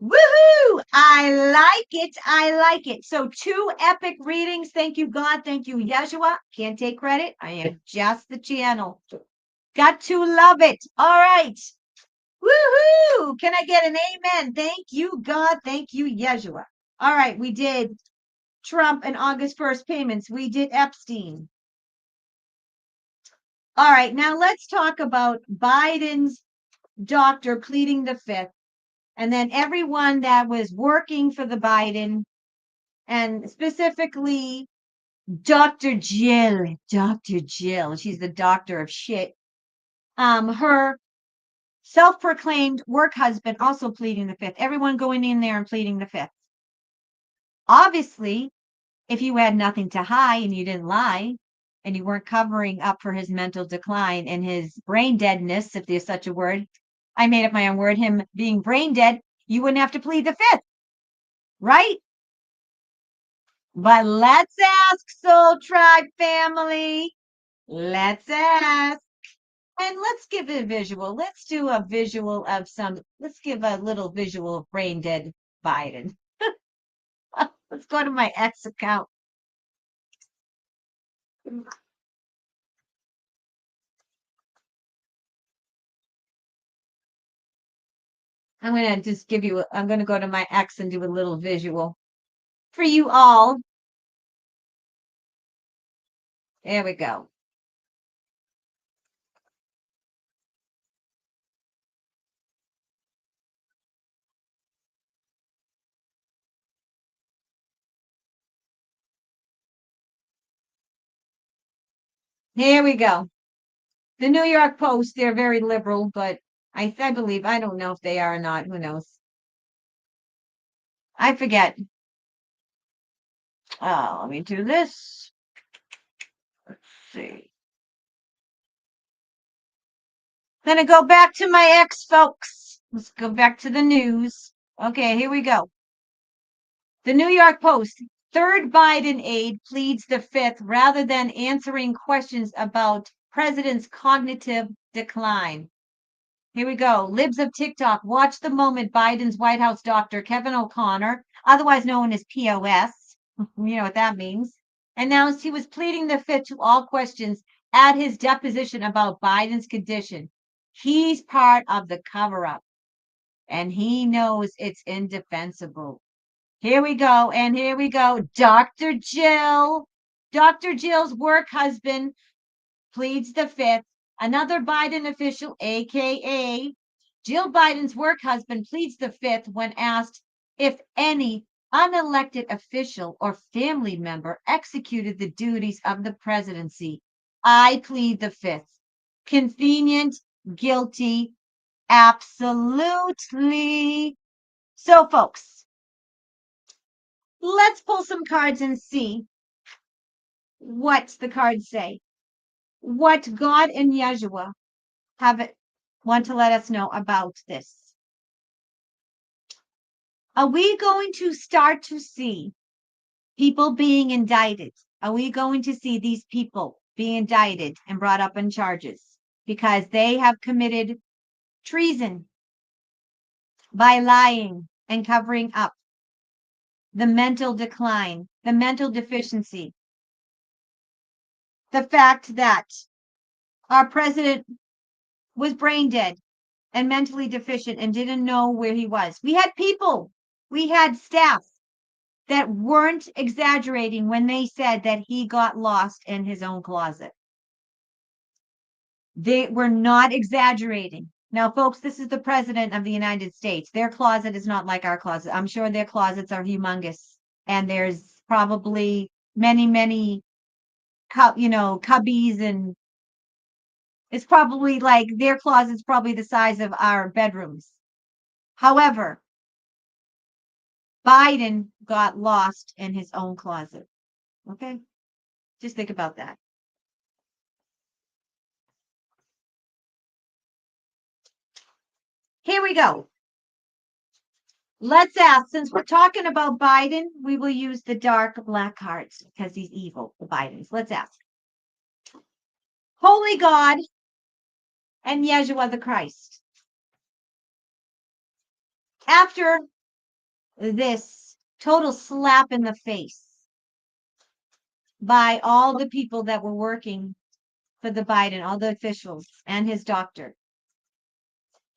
Woohoo! I like it. I like it. So 2 epic readings. Thank you, God. Thank you, Yeshua. Can't take credit. I am just the channel. Got to love it. All right. Woohoo! Can I get an amen? Thank you, God. Thank you, Yeshua. All right. We did Trump and August 1st payments. We did Epstein. All right. Now let's talk about Biden's doctor pleading the fifth. And then everyone that was working for the Biden, and specifically Dr. Jill, she's the doctor of shit. Her self-proclaimed work husband also pleading the fifth. Everyone going in there and pleading the fifth. Obviously, if you had nothing to hide and you didn't lie, and you weren't covering up for his mental decline and his brain deadness, if there's such a word, I made up my own word, him being brain dead, you wouldn't have to plead the fifth, right? But let's ask, Soul Tribe family. Let's ask. And let's give it a visual. Let's do a visual of let's give a little visual of brain dead Biden. Let's go to my X account. I'm going to just I'm going to go to my X and do a little visual for you all. There we go. Here we go. The New York Post, they're very liberal, but I believe, I don't know if they are or not. Who knows? I forget. Let me do this. Let's see. Gonna go back to my X, folks. Let's go back to the news. Okay, here we go. The New York Post, third Biden aide pleads the fifth rather than answering questions about president's cognitive decline. Here we go. Libs of TikTok, watch the moment Biden's White House doctor, Kevin O'Connor, otherwise known as POS, you know what that means, announced he was pleading the fifth to all questions at his deposition about Biden's condition. He's part of the cover-up, and he knows it's indefensible. Here we go, and here we go. Dr. Jill's work husband pleads the fifth. Another Biden official, aka Jill Biden's work husband, pleads the fifth when asked if any unelected official or family member executed the duties of the presidency. I plead the fifth. Convenient, guilty, absolutely. So, folks, let's pull some cards and see what the cards say. What God and Yeshua want to let us know about this. Are we going to start to see people being indicted? Are we going to see these people being indicted and brought up on charges because they have committed treason by lying and covering up the mental decline, the mental deficiency, the fact that our president was brain dead and mentally deficient and didn't know where he was. We had people, we had staff that weren't exaggerating when they said that he got lost in his own closet. They were not exaggerating. Now, folks, this is the president of the United States. Their closet is not like our closet. I'm sure their closets are humongous. And there's probably many, many, cubbies, and it's probably like their closet's probably the size of our bedrooms. However, Biden got lost in his own closet. Okay? Just think about that. Here we go. Let's ask, since we're talking about Biden, we will use the dark black cards because he's evil, the Bidens. Let's ask. Holy God and Yeshua the Christ. After this total slap in the face by all the people that were working for the Biden, all the officials and his doctor,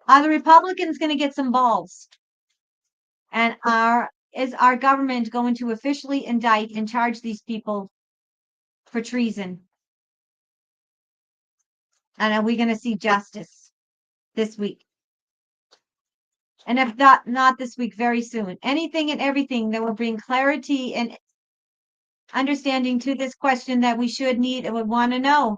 are the Republicans going to get some balls? And is our government going to officially indict and charge these people for treason? And are we going to see justice this week? And if not this week, very soon. Anything and everything that will bring clarity and understanding to this question that we should need and would want to know.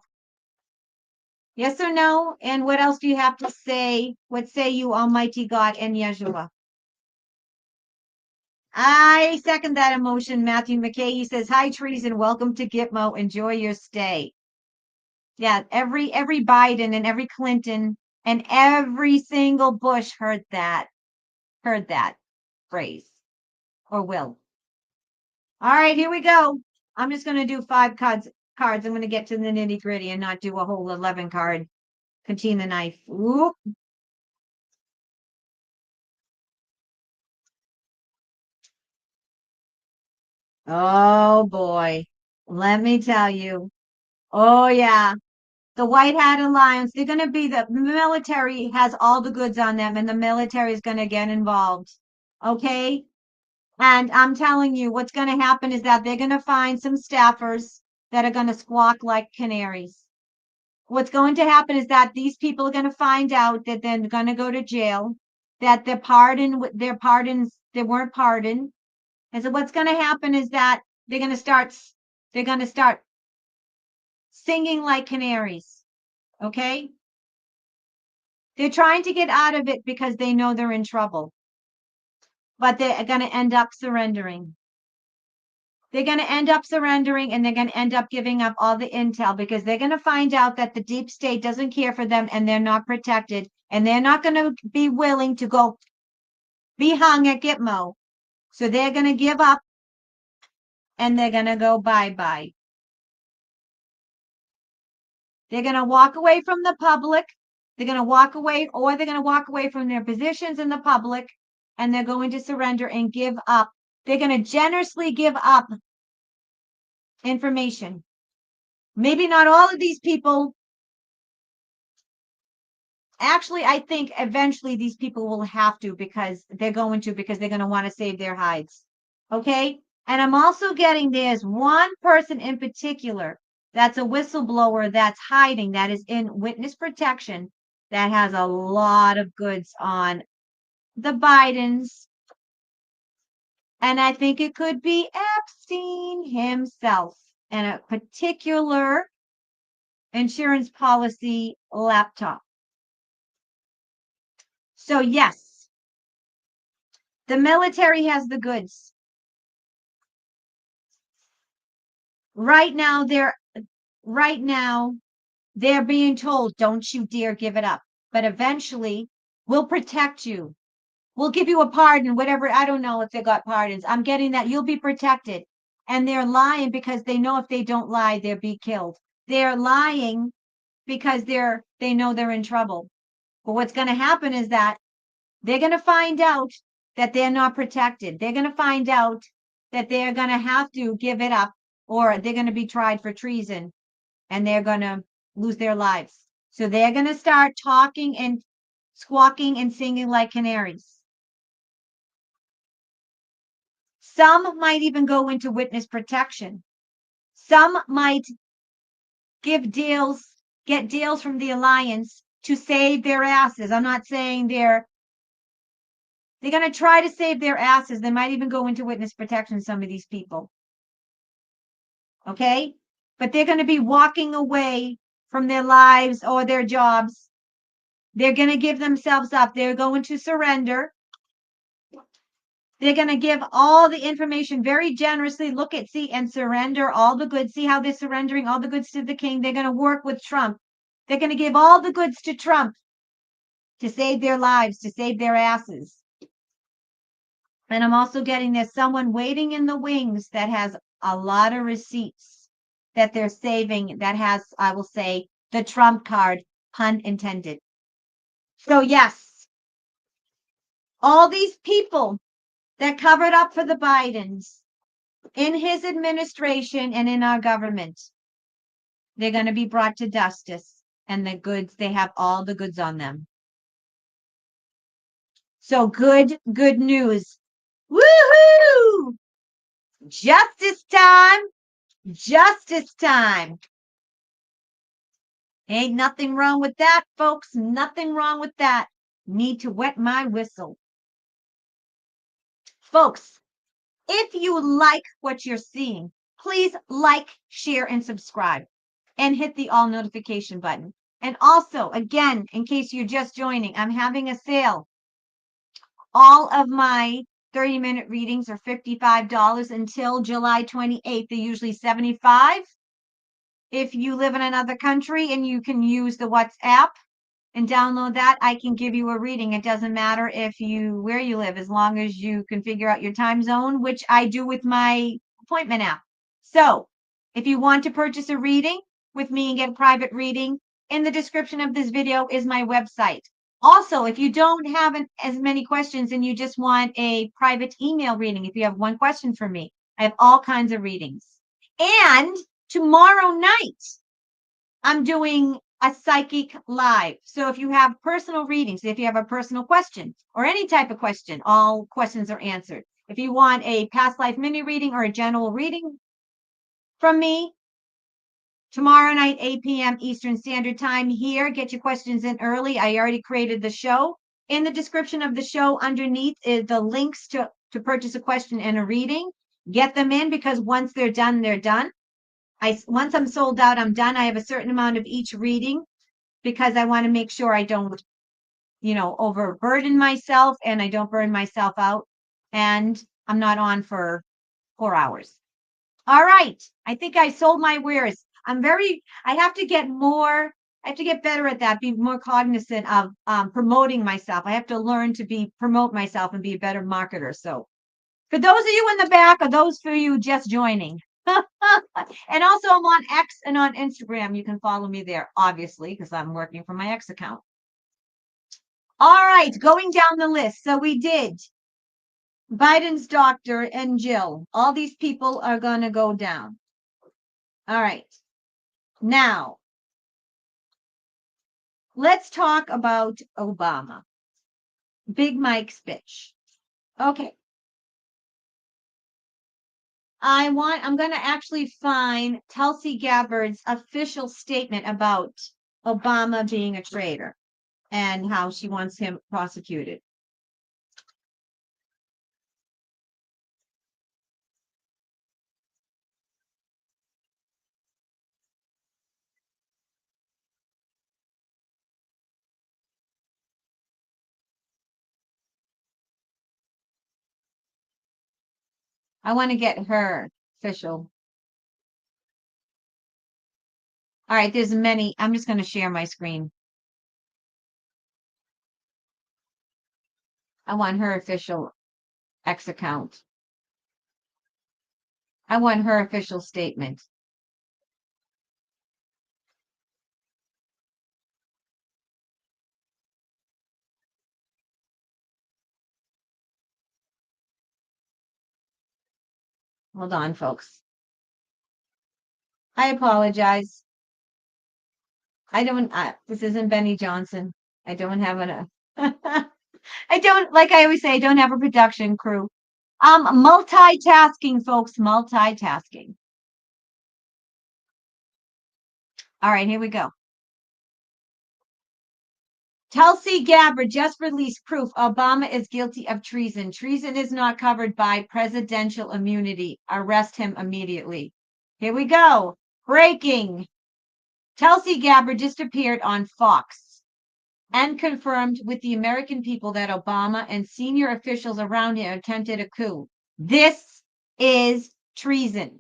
Yes or no? And what else do you have to say? What say you, Almighty God and Yeshua? I second that emotion. Matthew McKay, he says, hi, treason. Welcome to Gitmo. Enjoy your stay. Yeah, every Biden and every Clinton and every single Bush heard that phrase or will. All right, here we go. I'm just going to do 5 cards. I'm going to get to the nitty gritty and not do a whole 11 card. Contain the knife. Ooh. Oh boy. Let me tell you. Oh yeah. The White Hat Alliance, they're going to be the military has all the goods on them and the military is going to get involved. Okay? And I'm telling you, what's going to happen is that they're going to find some staffers that are going to squawk like canaries. What's going to happen is that these people are going to find out that they're going to go to jail, that their pardons, they weren't pardoned. And so what's going to happen is that they're going to start singing like canaries. Okay? They're trying to get out of it because they know they're in trouble. But they're going to end up surrendering. They're going to end up surrendering and they're going to end up giving up all the intel because they're going to find out that the deep state doesn't care for them and they're not protected and they're not going to be willing to go be hung at Gitmo. So they're going to give up and they're going to go bye-bye. They're going to walk away from the public. They're going to walk away or they're going to walk away from their positions in the public and they're going to surrender and give up. They're going to generously give up information. Maybe not all of these people. Actually, I think eventually these people will have to because they're going to want to save their hides. Okay? And I'm also getting there's one person in particular that's a whistleblower that's hiding, that is in witness protection, that has a lot of goods on the Bidens. And I think it could be Epstein himself and a particular insurance policy laptop. So yes, the military has the goods. Right now they're being told, don't you dare give it up. But eventually we'll protect you. We'll give you a pardon, whatever. I don't know if they got pardons. I'm getting that you'll be protected. And they're lying because they know if they don't lie, they'll be killed. They're lying because they know they're in trouble. But what's going to happen is that they're going to find out that they're not protected. They're going to find out that they're going to have to give it up or they're going to be tried for treason and they're going to lose their lives. So they're going to start talking and squawking and singing like canaries. Some might even go into witness protection. Some might get deals from the alliance to save their asses. I'm not saying they're going to try to save their asses. They might even go into witness protection, some of these people. Okay? But they're going to be walking away from their lives or their jobs. They're going to give themselves up. They're going to surrender. They're going to give all the information very generously. Look at, see, and surrender all the goods. See how they're surrendering all the goods to the king. They're going to work with Trump. They're going to give all the goods to Trump to save their lives, to save their asses. And I'm also getting there's someone waiting in the wings that has a lot of receipts that they're saving that has, I will say, the Trump card, pun intended. So yes, all these people that covered up for the Bidens in his administration and in our government, they're going to be brought to justice. And the goods, they have all the goods on them. So good news. Woohoo! Justice time. Justice time. Ain't nothing wrong with that, folks. Nothing wrong with that. Need to wet my whistle. Folks, if you like what you're seeing, please like, share, and subscribe. And hit the all notification button. And also, again, in case you're just joining, I'm having a sale. All of my 30-minute readings are $55 until July 28th. They're usually $75. If you live in another country and you can use the WhatsApp and download that, I can give you a reading. It doesn't matter where you live, as long as you can figure out your time zone, which I do with my appointment app. So if you want to purchase a reading with me and get a private reading, in the description of this video is my website. Also, if you don't have as many questions and you just want a private email reading, if you have one question for me, I have all kinds of readings. And tomorrow night, I'm doing a psychic live. So if you have personal readings, if you have a personal question or any type of question, all questions are answered. If you want a past life mini reading or a general reading from me, tomorrow night, 8 p.m. Eastern Standard Time here. Get your questions in early. I already created the show. In the description of the show underneath is the links to purchase a question and a reading. Get them in, because once they're done, they're done. Once I'm sold out, I'm done. I have a certain amount of each reading because I want to make sure I don't, overburden myself and I don't burn myself out. And I'm not on for 4 hours. All right. I think I sold my wares. I have to get better at that, be more cognizant of promoting myself. I have to learn to promote myself and be a better marketer. So for those of you in the back, or those for you just joining, and also I'm on X and on Instagram. You can follow me there, obviously, because I'm working from my X account. All right, going down the list. So we did Biden's doctor and Jill. All these people are going to go down. All right. Now, let's talk about Obama. Big Mike's bitch. Okay. I'm going to actually find Tulsi Gabbard's official statement about Obama being a traitor and how she wants him prosecuted. I want to get her official. All right, there's many. I'm just going to share my screen. I want her official X account. I want her official statement. Hold on, folks. I apologize. This isn't Benny Johnson. I don't have like I always say, I don't have a production crew. Multitasking, folks, multitasking. All right, here we go. Tulsi Gabbard just released proof Obama is guilty of treason. Treason is not covered by presidential immunity. Arrest him immediately. Here we go. Breaking. Tulsi Gabbard just appeared on Fox and confirmed with the American people that Obama and senior officials around him attempted a coup. This is treason.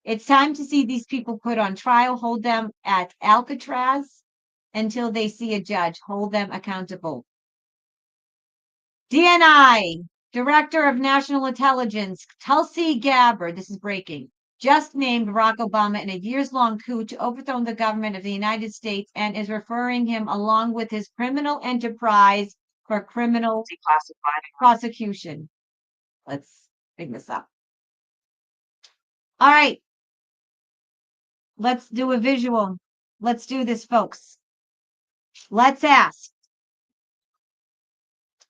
It's time to see these people put on trial, hold them at Alcatraz until they see a judge, hold them accountable. DNI, Director of National Intelligence, Tulsi Gabbard, this is breaking, just named Barack Obama in a years-long coup to overthrow the government of the United States and is referring him along with his criminal enterprise for criminal prosecution. Let's bring this up. All right. Let's do a visual. Let's do this, folks. Let's ask.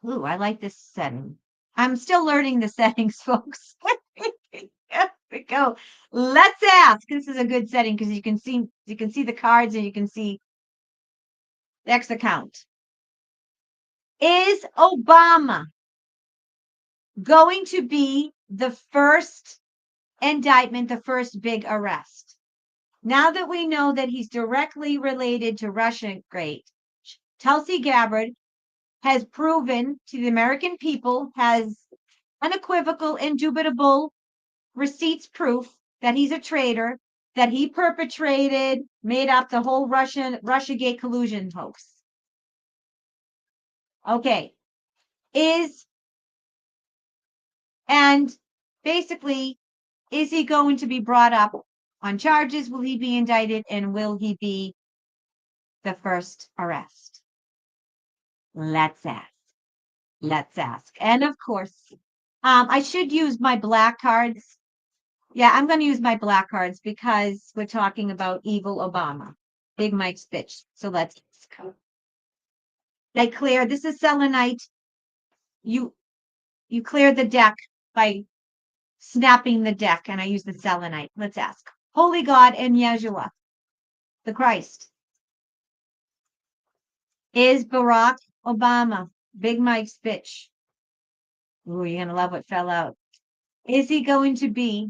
Ooh, I like this setting. I'm still learning the settings, folks. Here we go. Let's ask. This is a good setting because you can see the cards and you can see the X account. Is Obama going to be the first indictment, the first big arrest? Now that we know that he's directly related to Russiagate, Tulsi Gabbard has proven to the American people, has unequivocal, indubitable receipts proof that he's a traitor, that he perpetrated, made up the whole Russiagate collusion hoax. Okay. And basically, is he going to be brought up on charges? Will he be indicted? And will he be the first arrest? Let's ask. Let's ask. And of course, I should use my black cards. Yeah, I'm going to use my black cards because we're talking about evil Obama, Big Mike's bitch. So let's go. They clear. This is selenite. You clear the deck by snapping the deck, and I use the selenite. Let's ask. Holy God and Yeshua, the Christ, is Barack Obama, Big Mike's bitch. Ooh, you're going to love what fell out. Is he going to be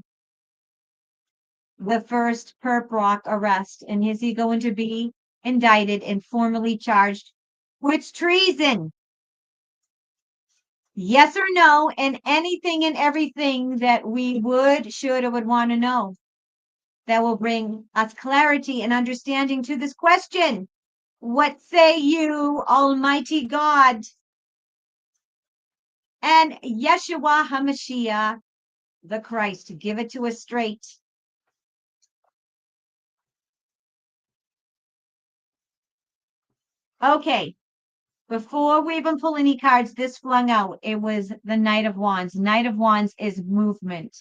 the first perp rock arrest? And is he going to be indicted and formally charged with treason? Yes or no, and anything and everything that we would, should, or would want to know that will bring us clarity and understanding to this question. What say you, Almighty God? And Yeshua HaMashiach, the Christ, give it to us straight. Okay, before we even pull any cards, this flung out. It was the Knight of Wands. Knight of Wands is movement.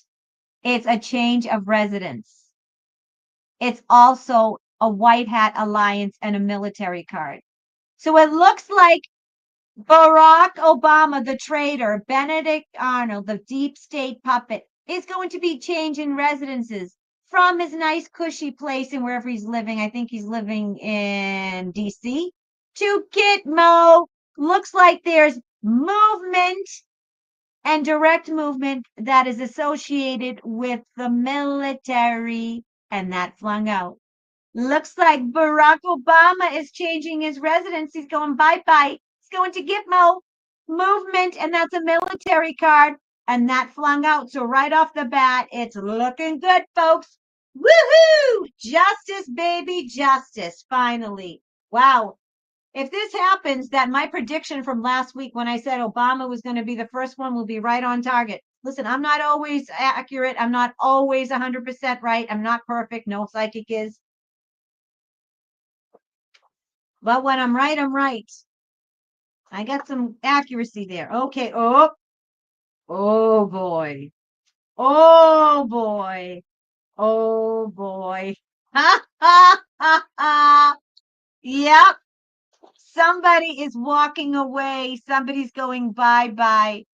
It's a change of residence. It's also a white hat alliance and a military card. So it looks like Barack Obama, the traitor, Benedict Arnold, the deep state puppet, is going to be changing residences from his nice cushy place and wherever he's living. I think he's living in DC to Gitmo. Looks like there's movement and direct movement that is associated with the military, and that flung out. Looks like Barack Obama is changing his residence. He's going bye-bye. He's going to Gitmo. Movement, and that's a military card, and that flung out. So right off the bat, it's looking good, folks. Woohoo! Justice, baby, justice, finally. Wow. If this happens, that my prediction from last week when I said Obama was going to be the first one will be right on target. Listen, I'm not always accurate. I'm not always 100% right. I'm not perfect. No psychic is. But when I'm right, I'm right. I got some accuracy there. Okay. Oh boy. Oh boy. Oh boy. Ha ha ha ha. Yep. Somebody is walking away. Somebody's going bye-bye.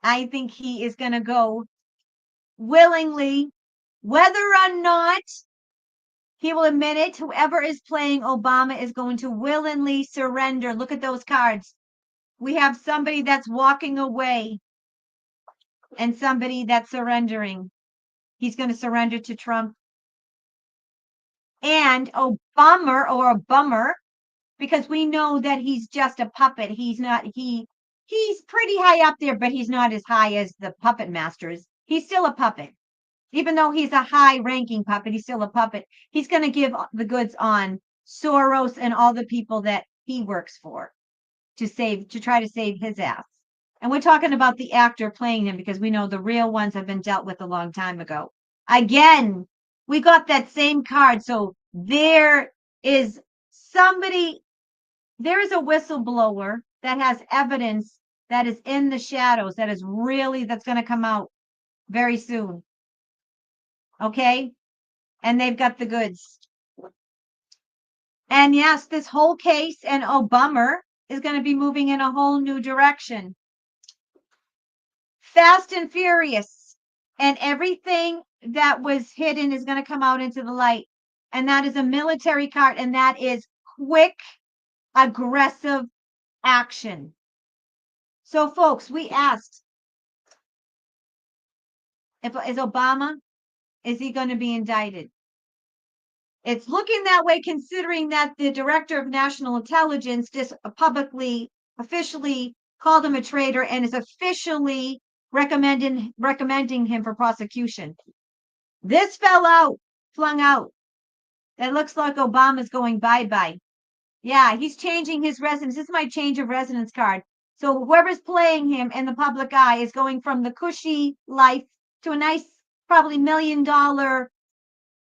I think he is going to go willingly, whether or not he will admit it. Whoever is playing Obama is going to willingly surrender. Look at those cards. We have somebody that's walking away and somebody that's surrendering. He's going to surrender to Trump. And Obama, or a bummer, because we know that he's just a puppet. He's not, he's pretty high up there, but he's not as high as the puppet masters. He's still a puppet. Even though he's a high ranking puppet, he's still a puppet. He's going to give the goods on Soros and all the people that he works for to try to save his ass. And we're talking about the actor playing him because we know the real ones have been dealt with a long time ago. Again, we got that same card. So there is somebody, there is a whistleblower that has evidence that is in the shadows, that's going to come out very soon. Okay? And they've got the goods. And yes, this whole case and Obama is going to be moving in a whole new direction. Fast and furious. And everything that was hidden is going to come out into the light. And that is a military card. And that is quick, aggressive action. So, folks, we asked, is Obama, is he going to be indicted? It's looking that way, considering that the director of national intelligence just publicly, officially called him a traitor and is officially recommending him for prosecution. This flung out. That looks like Obama's going bye-bye. Yeah, he's changing his residence. This is my change of residence card. So whoever's playing him in the public eye is going from the cushy life to a nice, probably $1 million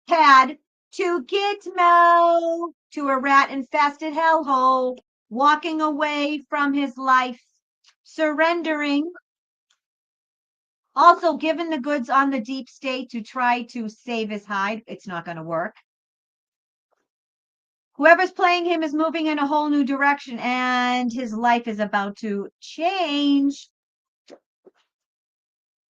pad to Gitmo, to a rat-infested hellhole, walking away from his life, surrendering, also given the goods on the deep state to try to save his hide. It's not going to work. Whoever's playing him is moving in a whole new direction, and his life is about to change.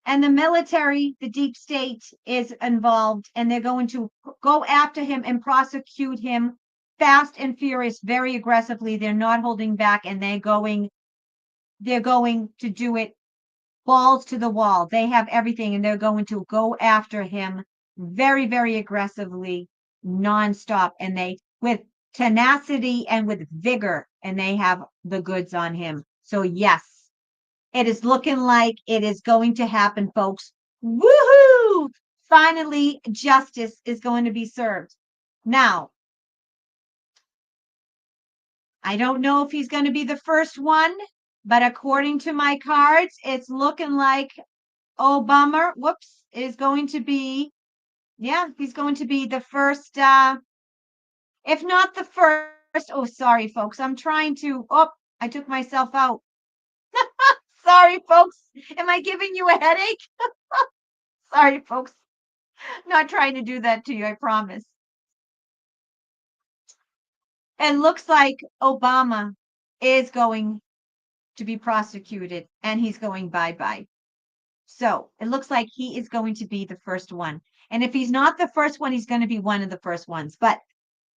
And the military, the deep state, is involved, and they're going to go after him and prosecute him fast and furious, very aggressively. They're not holding back, and they're going to do it balls to the wall. They have everything, and they're going to go after him very, very aggressively, nonstop, and with tenacity and with vigor, and they have the goods on him. So yes, it is looking like it is going to happen, folks. Woohoo! Finally, justice is going to be served. Now, I don't know if he's going to be the first one, but according to my cards, it's looking like Obama, is going to be, he's going to be the first, if not the first. Oh, sorry, folks. I'm trying to, I took myself out. Sorry, folks. Am I giving you a headache? Sorry, folks. Not trying to do that to you, I promise. It looks like Obama is going to be prosecuted, and he's going bye-bye. So it looks like he is going to be the first one. And if he's not the first one, he's going to be one of the first ones. But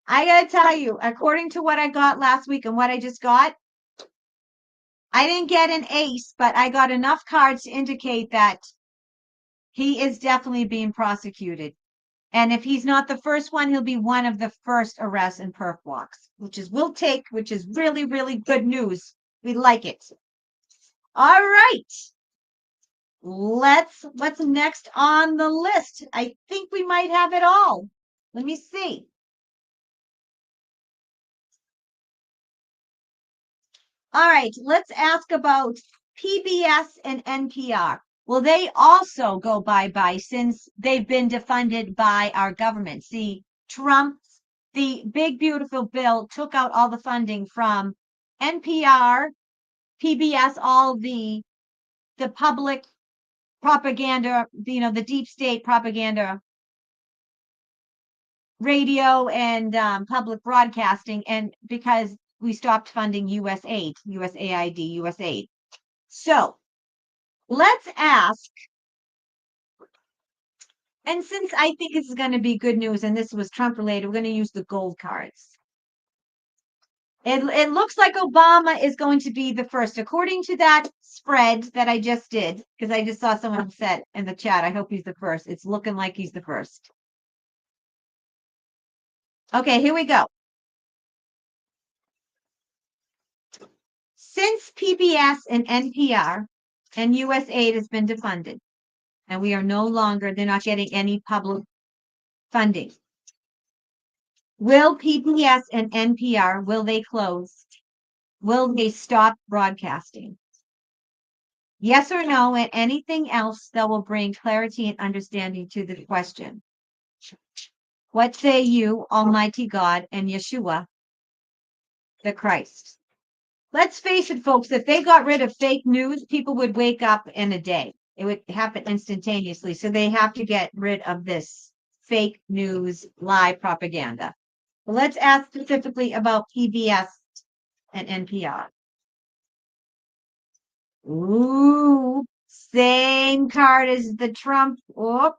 I got to tell you, according to what I got last week and what I just got, I didn't get an ace, but I got enough cards to indicate that he is definitely being prosecuted. And if he's not the first one, he'll be one of the first arrests and perp walks, which is really, really good news. We like it. All right. What's next on the list? I think we might have it all. Let me see. All right, let's ask about PBS and NPR. Will they also go bye-bye since they've been defunded by our government? See, the big, beautiful bill took out all the funding from NPR, PBS, all the public propaganda, the deep state propaganda, radio and public broadcasting, and because we stopped funding USAID. So Let's ask, and since I think this is going to be good news and this was Trump related, we're going to use the gold cards. It looks like Obama is going to be the first, according to that spread that I just did, because I just saw someone said in the chat, I hope he's the first. It's looking like he's the first. Okay, here we go. Since PBS and NPR and US aid has been defunded, and we are no longer, they're not getting any public funding. Will PBS and NPR, will they close? Will they stop broadcasting? Yes or no, and anything else that will bring clarity and understanding to the question. What say you, Almighty God and Yeshua, the Christ? Let's face it, folks, if they got rid of fake news, people would wake up in a day. It would happen instantaneously. So they have to get rid of this fake news, lie propaganda. But let's ask specifically about PBS and NPR. Ooh, same card as the Trump. Oh,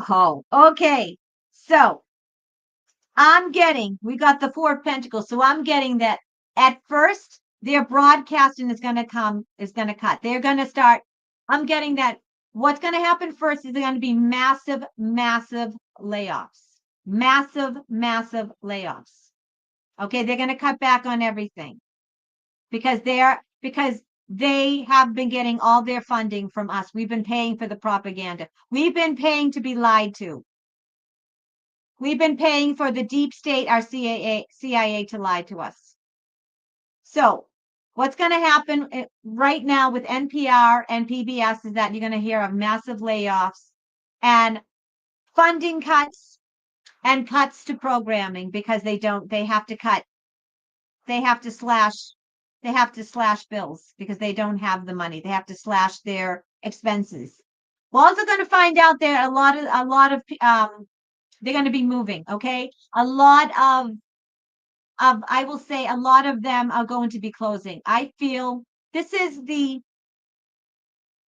oh, okay. So we got the Four of Pentacles. So I'm getting that at first, their broadcasting is going to cut. They're going to start. I'm getting that what's going to happen first is going to be massive, massive layoffs. Massive, massive layoffs. Okay. They're going to cut back on everything because they have been getting all their funding from us. We've been paying for the propaganda. We've been paying to be lied to. We've been paying for the deep state, our CIA to lie to us. So what's going to happen right now with NPR and PBS is that you're going to hear of massive layoffs and funding cuts and cuts to programming because they have to cut, they have to slash bills because they don't have the money. They have to slash their expenses. We're also going to find out there a lot of they're going to be moving. Okay. A lot of I will say a lot of them are going to be closing. I feel this is the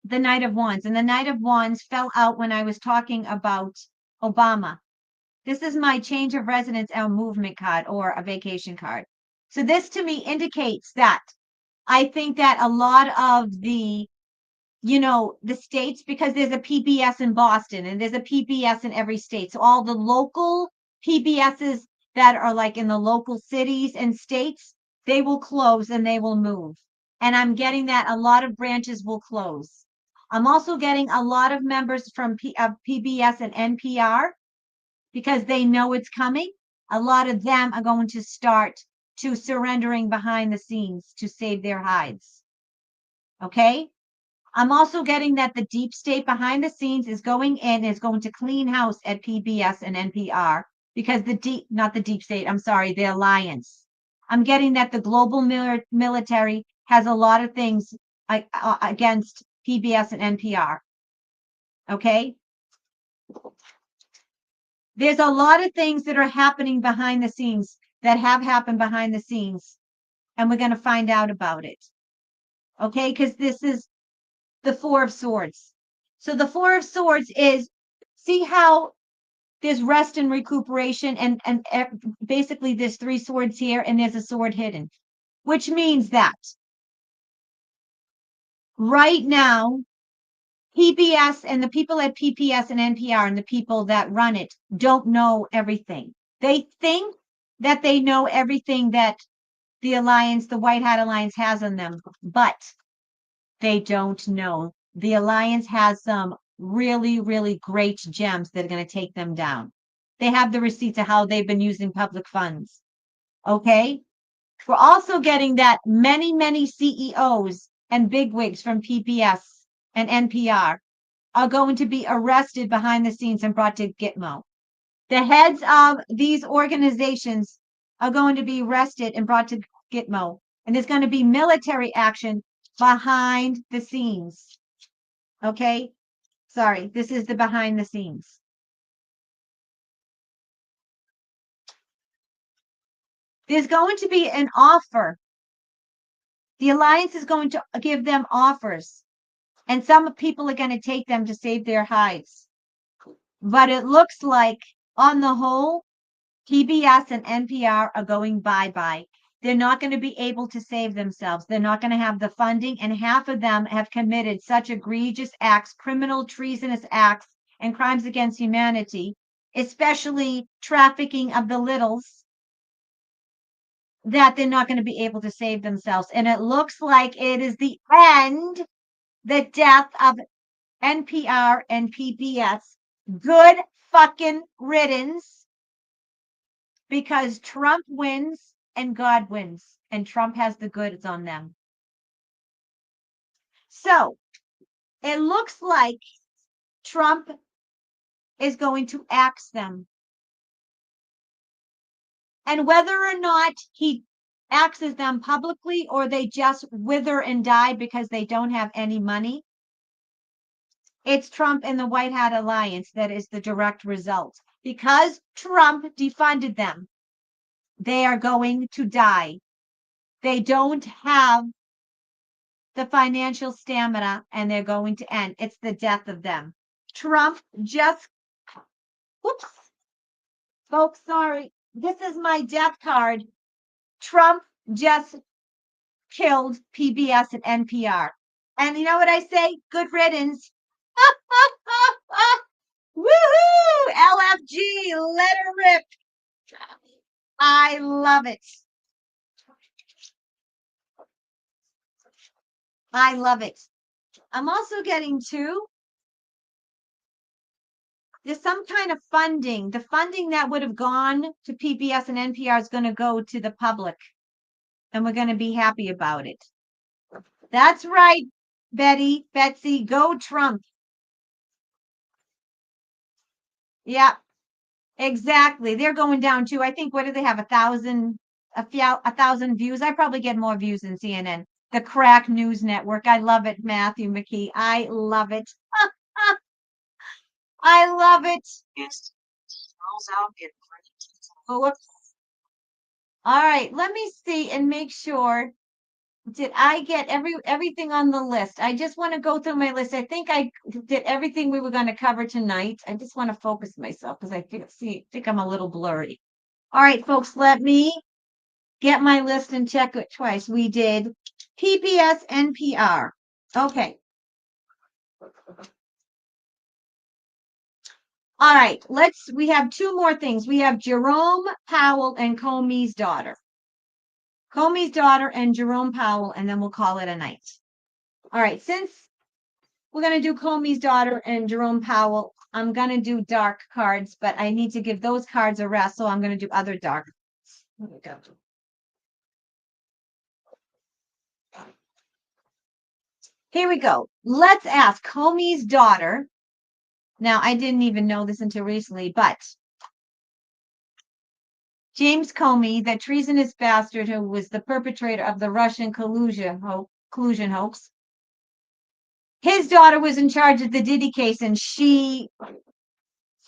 Knight of Wands, and the Knight of Wands fell out when I was talking about Obama. This is my change of residence and movement card or a vacation card. So this to me indicates that I think that a lot of the the states, because there's a PBS in Boston and there's a PBS in every state. So all the local PBSs that are like in the local cities and states, they will close and they will move. And I'm getting that a lot of branches will close. I'm also getting a lot of members from PBS and NPR because they know it's coming. A lot of them are going to start to surrendering behind the scenes to save their hides. Okay. I'm also getting that the deep state behind the scenes is going in, is going to clean house at PBS and NPR because not the deep state, I'm sorry, the alliance. I'm getting that the global military has a lot of things against PBS and NPR. Okay. There's a lot of things that are happening behind the scenes that have happened behind the scenes, and we're going to find out about it. Okay. Because this is the Four of Swords. So the Four of Swords is, see how there's rest and recuperation and basically there's three swords here and there's a sword hidden, which means that right now, PBS and the people at PBS and NPR and the people that run it don't know everything. They think that they know everything that the alliance, the White Hat Alliance has on them, but they don't know. The alliance has some really, really great gems that are going to take them down. They have the receipts of how they've been using public funds. Okay. We're also getting that many, many CEOs and bigwigs from PBS and NPR are going to be arrested behind the scenes and brought to Gitmo. The heads of these organizations are going to be arrested and brought to Gitmo. And there's going to be military action behind the scenes. Okay. Sorry. This is the behind the scenes. There's going to be an offer. The alliance is going to give them offers, and some people are going to take them to save their hides. But it looks like, on the whole, PBS and NPR are going bye-bye. They're not going to be able to save themselves. They're not going to have the funding, and half of them have committed such egregious acts, criminal, treasonous acts, and crimes against humanity, especially trafficking of the littles, that they're not going to be able to save themselves. And it looks like it is the end, the death of NPR and PBS. Good fucking riddance, because Trump wins and God wins, and Trump has the goods on them. So it looks like Trump is going to axe them. And whether or not he axes them publicly or they just wither and die because they don't have any money, it's Trump and the White Hat Alliance that is the direct result. Because Trump defunded them, they are going to die. They don't have the financial stamina, and they're going to end. It's the death of them. Trump just, whoops, folks, sorry. This is my death card. Trump just killed PBS and NPR. And you know what I say? Good riddance. Woohoo! LFG, let her rip. I love it. I love it. I'm also getting there's some kind of funding. The funding that would have gone to PBS and NPR is going to go to the public, and we're going to be happy about it. That's right, Betsy, go Trump. Yeah, exactly. They're going down too. I think, what do they have? 1,000 views. I probably get more views than CNN. The Crack News Network. I love it, Matthew McKee. I love it. I love it. Oh, whoops. All right, let me see and make sure. Did I get everything on the list? I just want to go through my list. I think I did everything we were going to cover tonight. I just want to focus myself because I think I'm a little blurry. All right, folks, let me get my list and check it twice. We did PBS, NPR. Okay. All right, we have two more things. We have Jerome Powell and Comey's daughter. Comey's daughter and Jerome Powell, and then we'll call it a night. All right, since we're going to do Comey's daughter and Jerome Powell, I'm going to do dark cards, but I need to give those cards a rest, so I'm going to do other dark. Here we go. Let's ask Comey's daughter. Now, I didn't even know this until recently, but James Comey, the treasonous bastard who was the perpetrator of the Russian collusion hoax, his daughter was in charge of the Diddy case, and she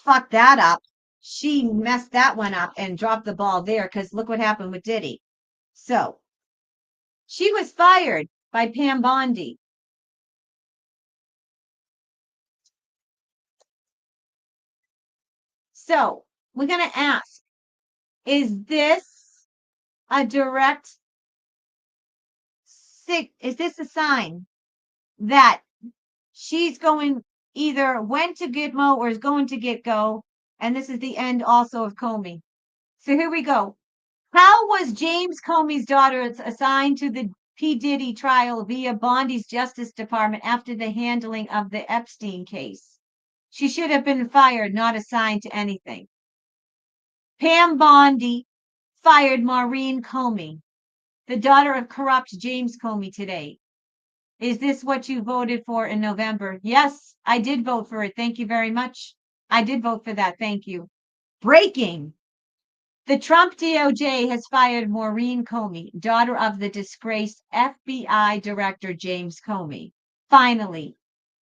fucked that up. She messed that one up and dropped the ball there, because look what happened with Diddy. So she was fired by Pam Bondi. So we're going to ask, is this a direct, is this a sign that she's going, either went to Gitmo or is going to get go, and this is the end also of Comey? So here we go. How was James Comey's daughter assigned to the P. Diddy trial via Bondi's Justice Department after the handling of the Epstein case? She should have been fired, not assigned to anything. Pam Bondi fired Maureen Comey, the daughter of corrupt James Comey, today. Is this what you voted for in November? Yes, I did vote for it. Thank you very much. I did vote for that. Thank you. Breaking. The Trump DOJ has fired Maureen Comey, daughter of the disgraced FBI Director James Comey. Finally,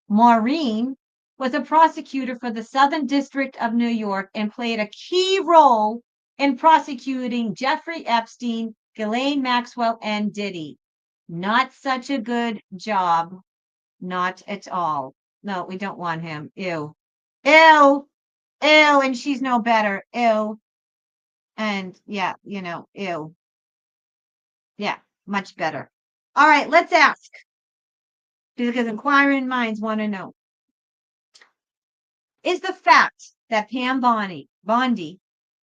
Maureen was a prosecutor for the Southern District of New York and played a key role in prosecuting Jeffrey Epstein, Ghislaine Maxwell, and Diddy. Not such a good job. Not at all. No, we don't want him. Ew. Ew. Ew. And she's no better. Ew. And yeah, ew. Yeah, much better. All right, let's ask. Because inquiring minds want to know. Is the fact that Pam Bondi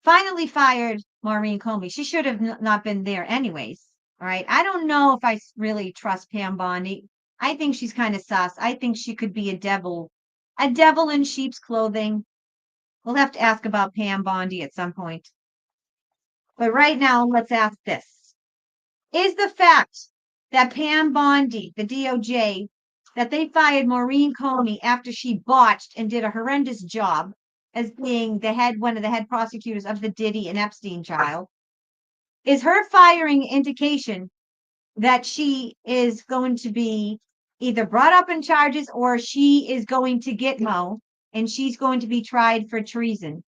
finally fired Maureen Comey, she should have not been there anyways. All right. I don't know if I really trust Pam Bondi. I think she's kind of sus. I think she could be a devil in sheep's clothing. We'll have to ask about Pam Bondi at some point. But right now, let's ask this. Is the fact that Pam Bondi, the DOJ, that they fired Maureen Comey after she botched and did a horrendous job as being one of the head prosecutors of the Diddy and Epstein trial, is her firing indication that she is going to be either brought up in charges or she is going to gitmo and she's going to be tried for treason?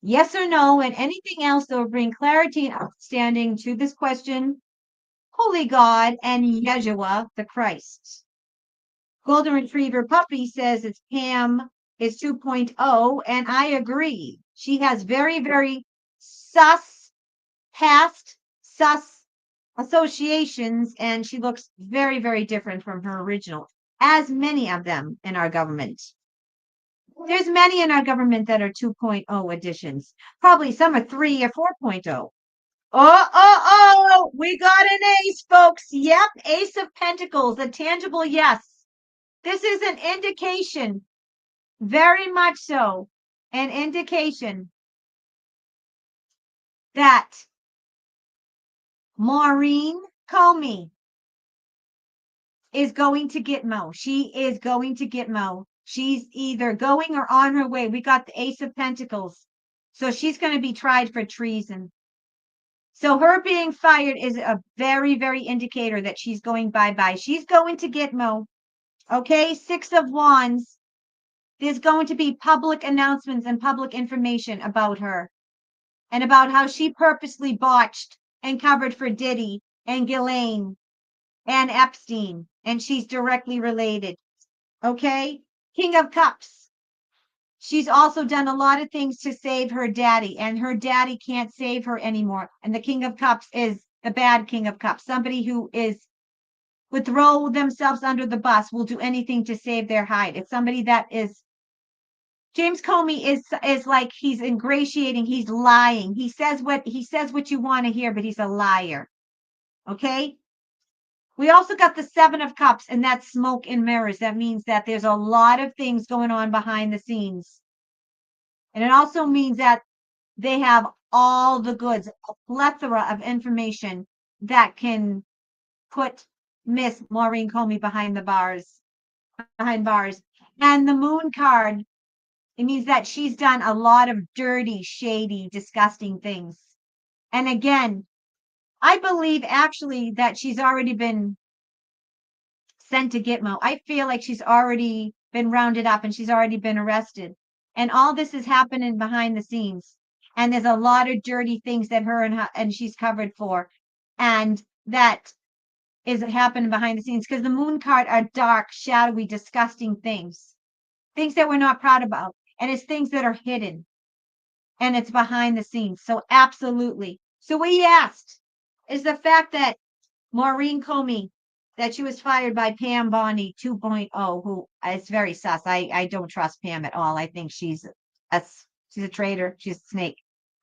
Yes or no? And anything else that will bring clarity and understanding to this question, Holy God and Yeshua the Christ. Golden Retriever Puppy says it's Pam is 2.0, and I agree. She has very, very sus associations, and she looks very, very different from her original, as many of them in our government. There's many in our government that are 2.0 editions. Probably some are 3 or 4.0. Oh, we got an ace, folks. Yep, Ace of Pentacles, a tangible yes. This is an indication, very much so, an indication that Maureen Comey is going to gitmo. She is going to gitmo. She's either going or on her way. We got the Ace of Pentacles. So she's going to be tried for treason. So her being fired is a very, very indicator that she's going bye-bye. She's going to gitmo. Okay, 6 of Wands. There's going to be public announcements and public information about her and about how she purposely botched and covered for Diddy and Ghislaine and Epstein, and she's directly related. Okay, King of Cups. She's also done a lot of things to save her daddy, and her daddy can't save her anymore. And the King of Cups is the bad King of Cups, somebody who would throw themselves under the bus, will do anything to save their hide. It's somebody that is, James Comey is like, he's ingratiating, he's lying. He says what you want to hear, but he's a liar. Okay? We also got the 7 of Cups, and that's smoke and mirrors. That means that there's a lot of things going on behind the scenes. And it also means that they have all the goods, a plethora of information that can put Miss Maureen Comey behind bars. And the Moon card, it means that she's done a lot of dirty, shady, disgusting things. And again, I believe actually that she's already been sent to Gitmo. I feel like she's already been rounded up and she's already been arrested. And all this is happening behind the scenes. And there's a lot of dirty things that her and she's covered for. And that is happening behind the scenes because the Moon card are dark, shadowy, disgusting things. Things that we're not proud about. And it's things that are hidden. And it's behind the scenes. So absolutely. So we asked, is the fact that Maureen Comey, that she was fired by Pam Bondi 2.0, who is very sus. I don't trust Pam at all. I think she's a traitor. She's a snake.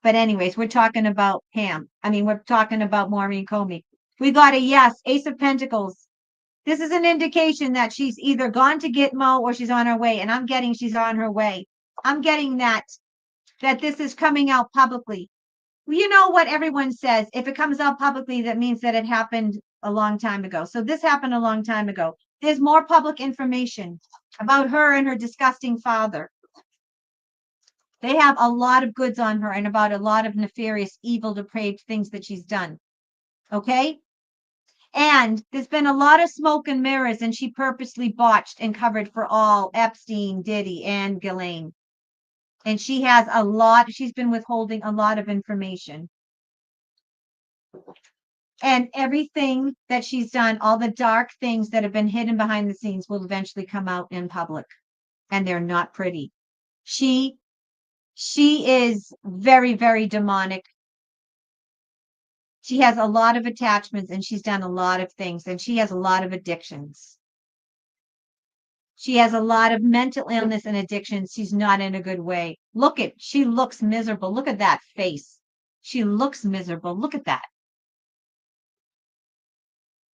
But anyways, we're talking about Pam. We're talking about Maureen Comey. We got a yes, Ace of Pentacles. This is an indication that she's either gone to Gitmo or she's on her way. And I'm getting she's on her way. I'm getting that this is coming out publicly. You know what everyone says. If it comes out publicly, that means that it happened a long time ago. So this happened a long time ago. There's more public information about her and her disgusting father. They have a lot of goods on her and about a lot of nefarious, evil, depraved things that she's done. Okay? And there's been a lot of smoke and mirrors, and she purposely botched and covered for all Epstein, Diddy, and Ghislaine. And she's been withholding a lot of information. And everything that she's done, all the dark things that have been hidden behind the scenes will eventually come out in public. And they're not pretty. She is very, very demonic. She has a lot of attachments and she's done a lot of things and she has a lot of addictions. She has a lot of mental illness and addictions. She's not in a good way. She looks miserable. Look at that face. She looks miserable. Look at that.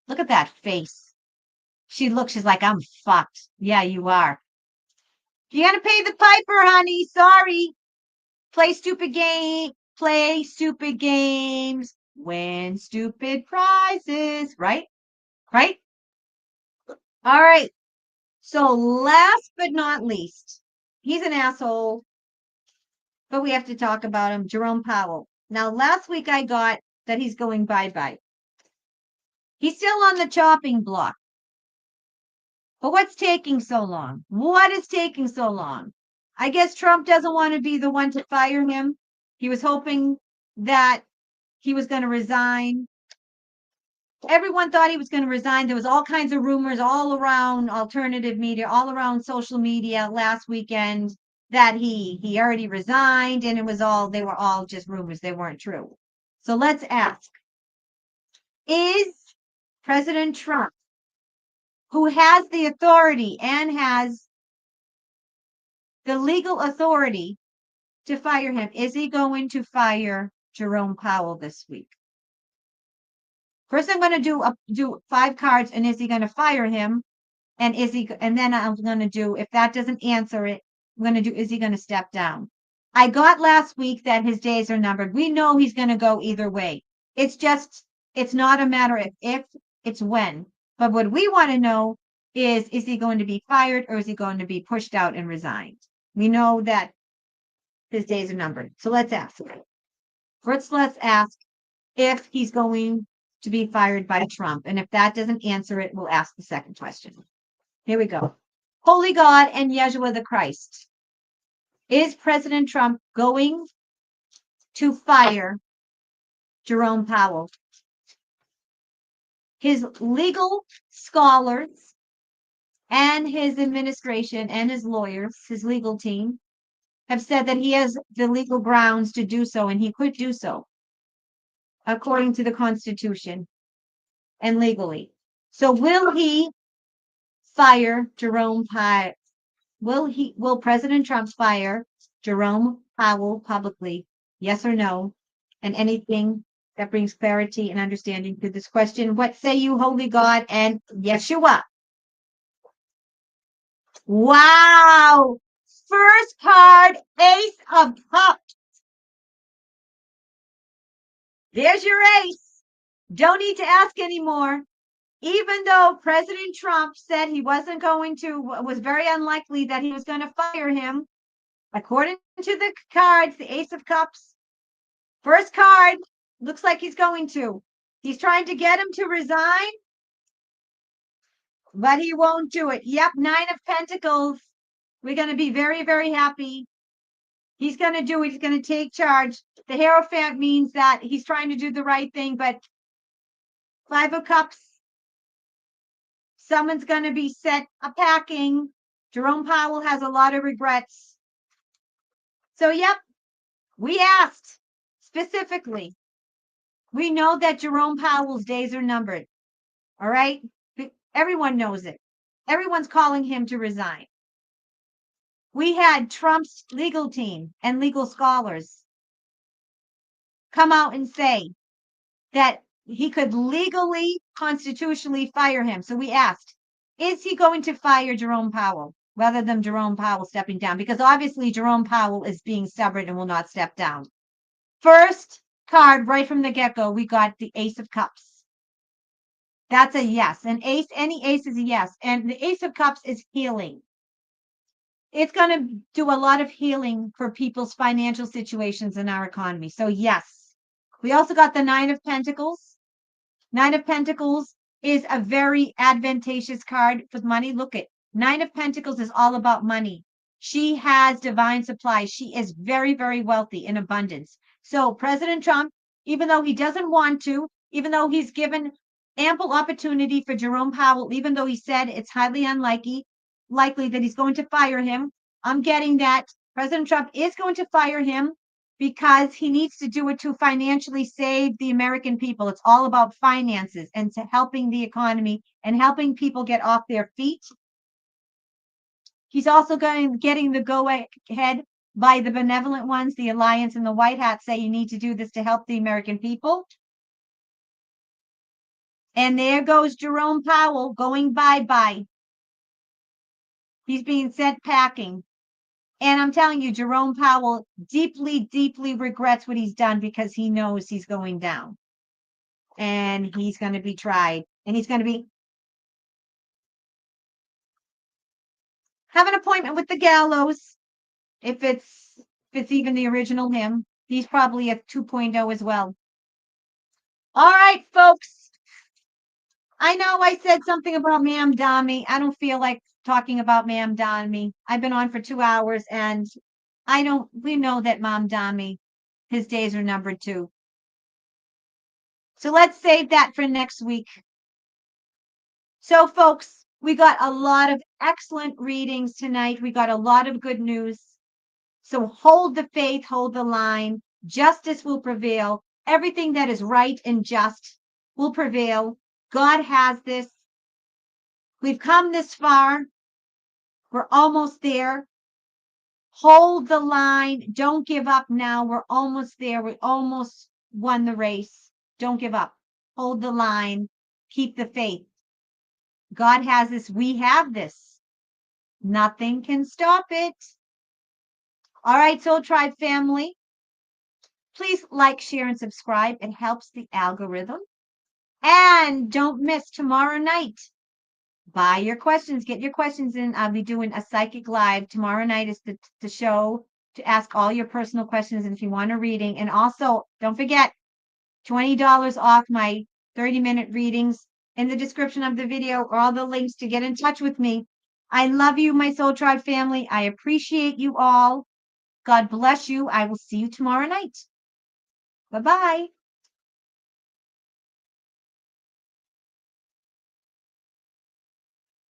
Look at that face. She's like, I'm fucked. Yeah, you are. You gotta pay the piper, honey. Sorry. Play stupid games, win stupid prizes, right? Right? All right. So last but not least, he's an asshole, but we have to talk about him, Jerome Powell. Now, last week I got that he's going bye-bye. He's still on the chopping block. But what's taking so long? What is taking so long? I guess Trump doesn't want to be the one to fire him. He was hoping that he was going to resign. Everyone thought he was going to resign. There was all kinds of rumors all around alternative media, all around social media last weekend that he already resigned, and they were all just rumors. They weren't true. So let's ask, is President Trump, who has the authority and has the legal authority to fire him, is he going to fire Jerome Powell this week? First, I'm going to do 5 cards, and is he going to fire him? And then I'm going to do, if that doesn't answer it, I'm going to do, is he going to step down? I got last week that his days are numbered. We know he's going to go either way. It's not a matter of if, it's when. But what we want to know is he going to be fired or is he going to be pushed out and resigned? We know that his days are numbered. So let's ask. First, let's ask if he's going to be fired by Trump. And if that doesn't answer it, we'll ask the second question. Here we go. Holy God and Yeshua the Christ. Is President Trump going to fire Jerome Powell? His legal scholars and his administration and his lawyers, his legal team, have said that he has the legal grounds to do so, and he could do so according to the Constitution and legally. So will he fire Jerome Powell? Will President Trump fire Jerome Powell publicly? Yes or no? And anything that brings clarity and understanding to this question. What say you, Holy God and Yeshua? Wow! First card, Ace of Cups. There's your ace. Don't need to ask anymore. Even though President Trump said he wasn't going to, was very unlikely that he was going to fire him, according to the cards, the Ace of Cups, first card, looks like he's going to. He's trying to get him to resign, but he won't do it. Yep, 9 of Pentacles. We're going to be very, very happy. He's going to do it. He's going to take charge. The Hierophant means that he's trying to do the right thing, but 5 of Cups, someone's going to be set a packing. Jerome Powell has a lot of regrets. So, yep, we asked specifically. We know that Jerome Powell's days are numbered. All right? Everyone knows it. Everyone's calling him to resign. We had Trump's legal team and legal scholars come out and say that he could legally, constitutionally fire him. So we asked, is he going to fire Jerome Powell rather than Jerome Powell stepping down? Because obviously Jerome Powell is being stubborn and will not step down. First card right from the get-go, we got the Ace of Cups. That's a yes. An ace, any ace is a yes. And the Ace of Cups is healing. It's going to do a lot of healing for people's financial situations in our economy. So yes. We also got the 9 of Pentacles. 9 of Pentacles is a very advantageous card with money. Look at 9 of Pentacles is all about money. She has divine supply. She is very, very wealthy in abundance. So President Trump even though he doesn't want to, even though he's given ample opportunity for Jerome Powell, even though he said it's highly unlikely that he's going to fire him. I'm getting that President Trump is going to fire him because he needs to do it to financially save the American people. It's all about finances and to helping the economy and helping people get off their feet. He's also getting the go ahead by the benevolent ones. The Alliance and the White Hats say you need to do this to help the American people. And there goes Jerome Powell going bye-bye. He's being sent packing. And I'm telling you, Jerome Powell deeply, deeply regrets what he's done because he knows he's going down. And he's going to be tried. And he's going to have an appointment with the gallows. If it's even the original him. He's probably a 2.0 as well. All right, folks. I know I said something about Ma'am Dami. I don't feel like talking about Ma'am Dami. I've been on for 2 hours and we know that Ma'am Dami, his days are numbered too. So let's save that for next week. So folks, we got a lot of excellent readings tonight. We got a lot of good news. So hold the faith, hold the line. Justice will prevail. Everything that is right and just will prevail. God has this. We've come this far. We're almost there. Hold the line. Don't give up now. We're almost there. We almost won the race. Don't give up. Hold the line. Keep the faith. God has this. We have this. Nothing can stop it. All right, Soul Tribe family. Please like, share, and subscribe. It helps the algorithm. And don't miss tomorrow night. Buy your questions. Get your questions in. I'll be doing a psychic live. Tomorrow night is the show to ask all your personal questions. And if you want a reading. And also, don't forget, $20 off my 30-minute readings in the description of the video or all the links to get in touch with me. I love you, my Soul Tribe family. I appreciate you all. God bless you. I will see you tomorrow night. Bye-bye.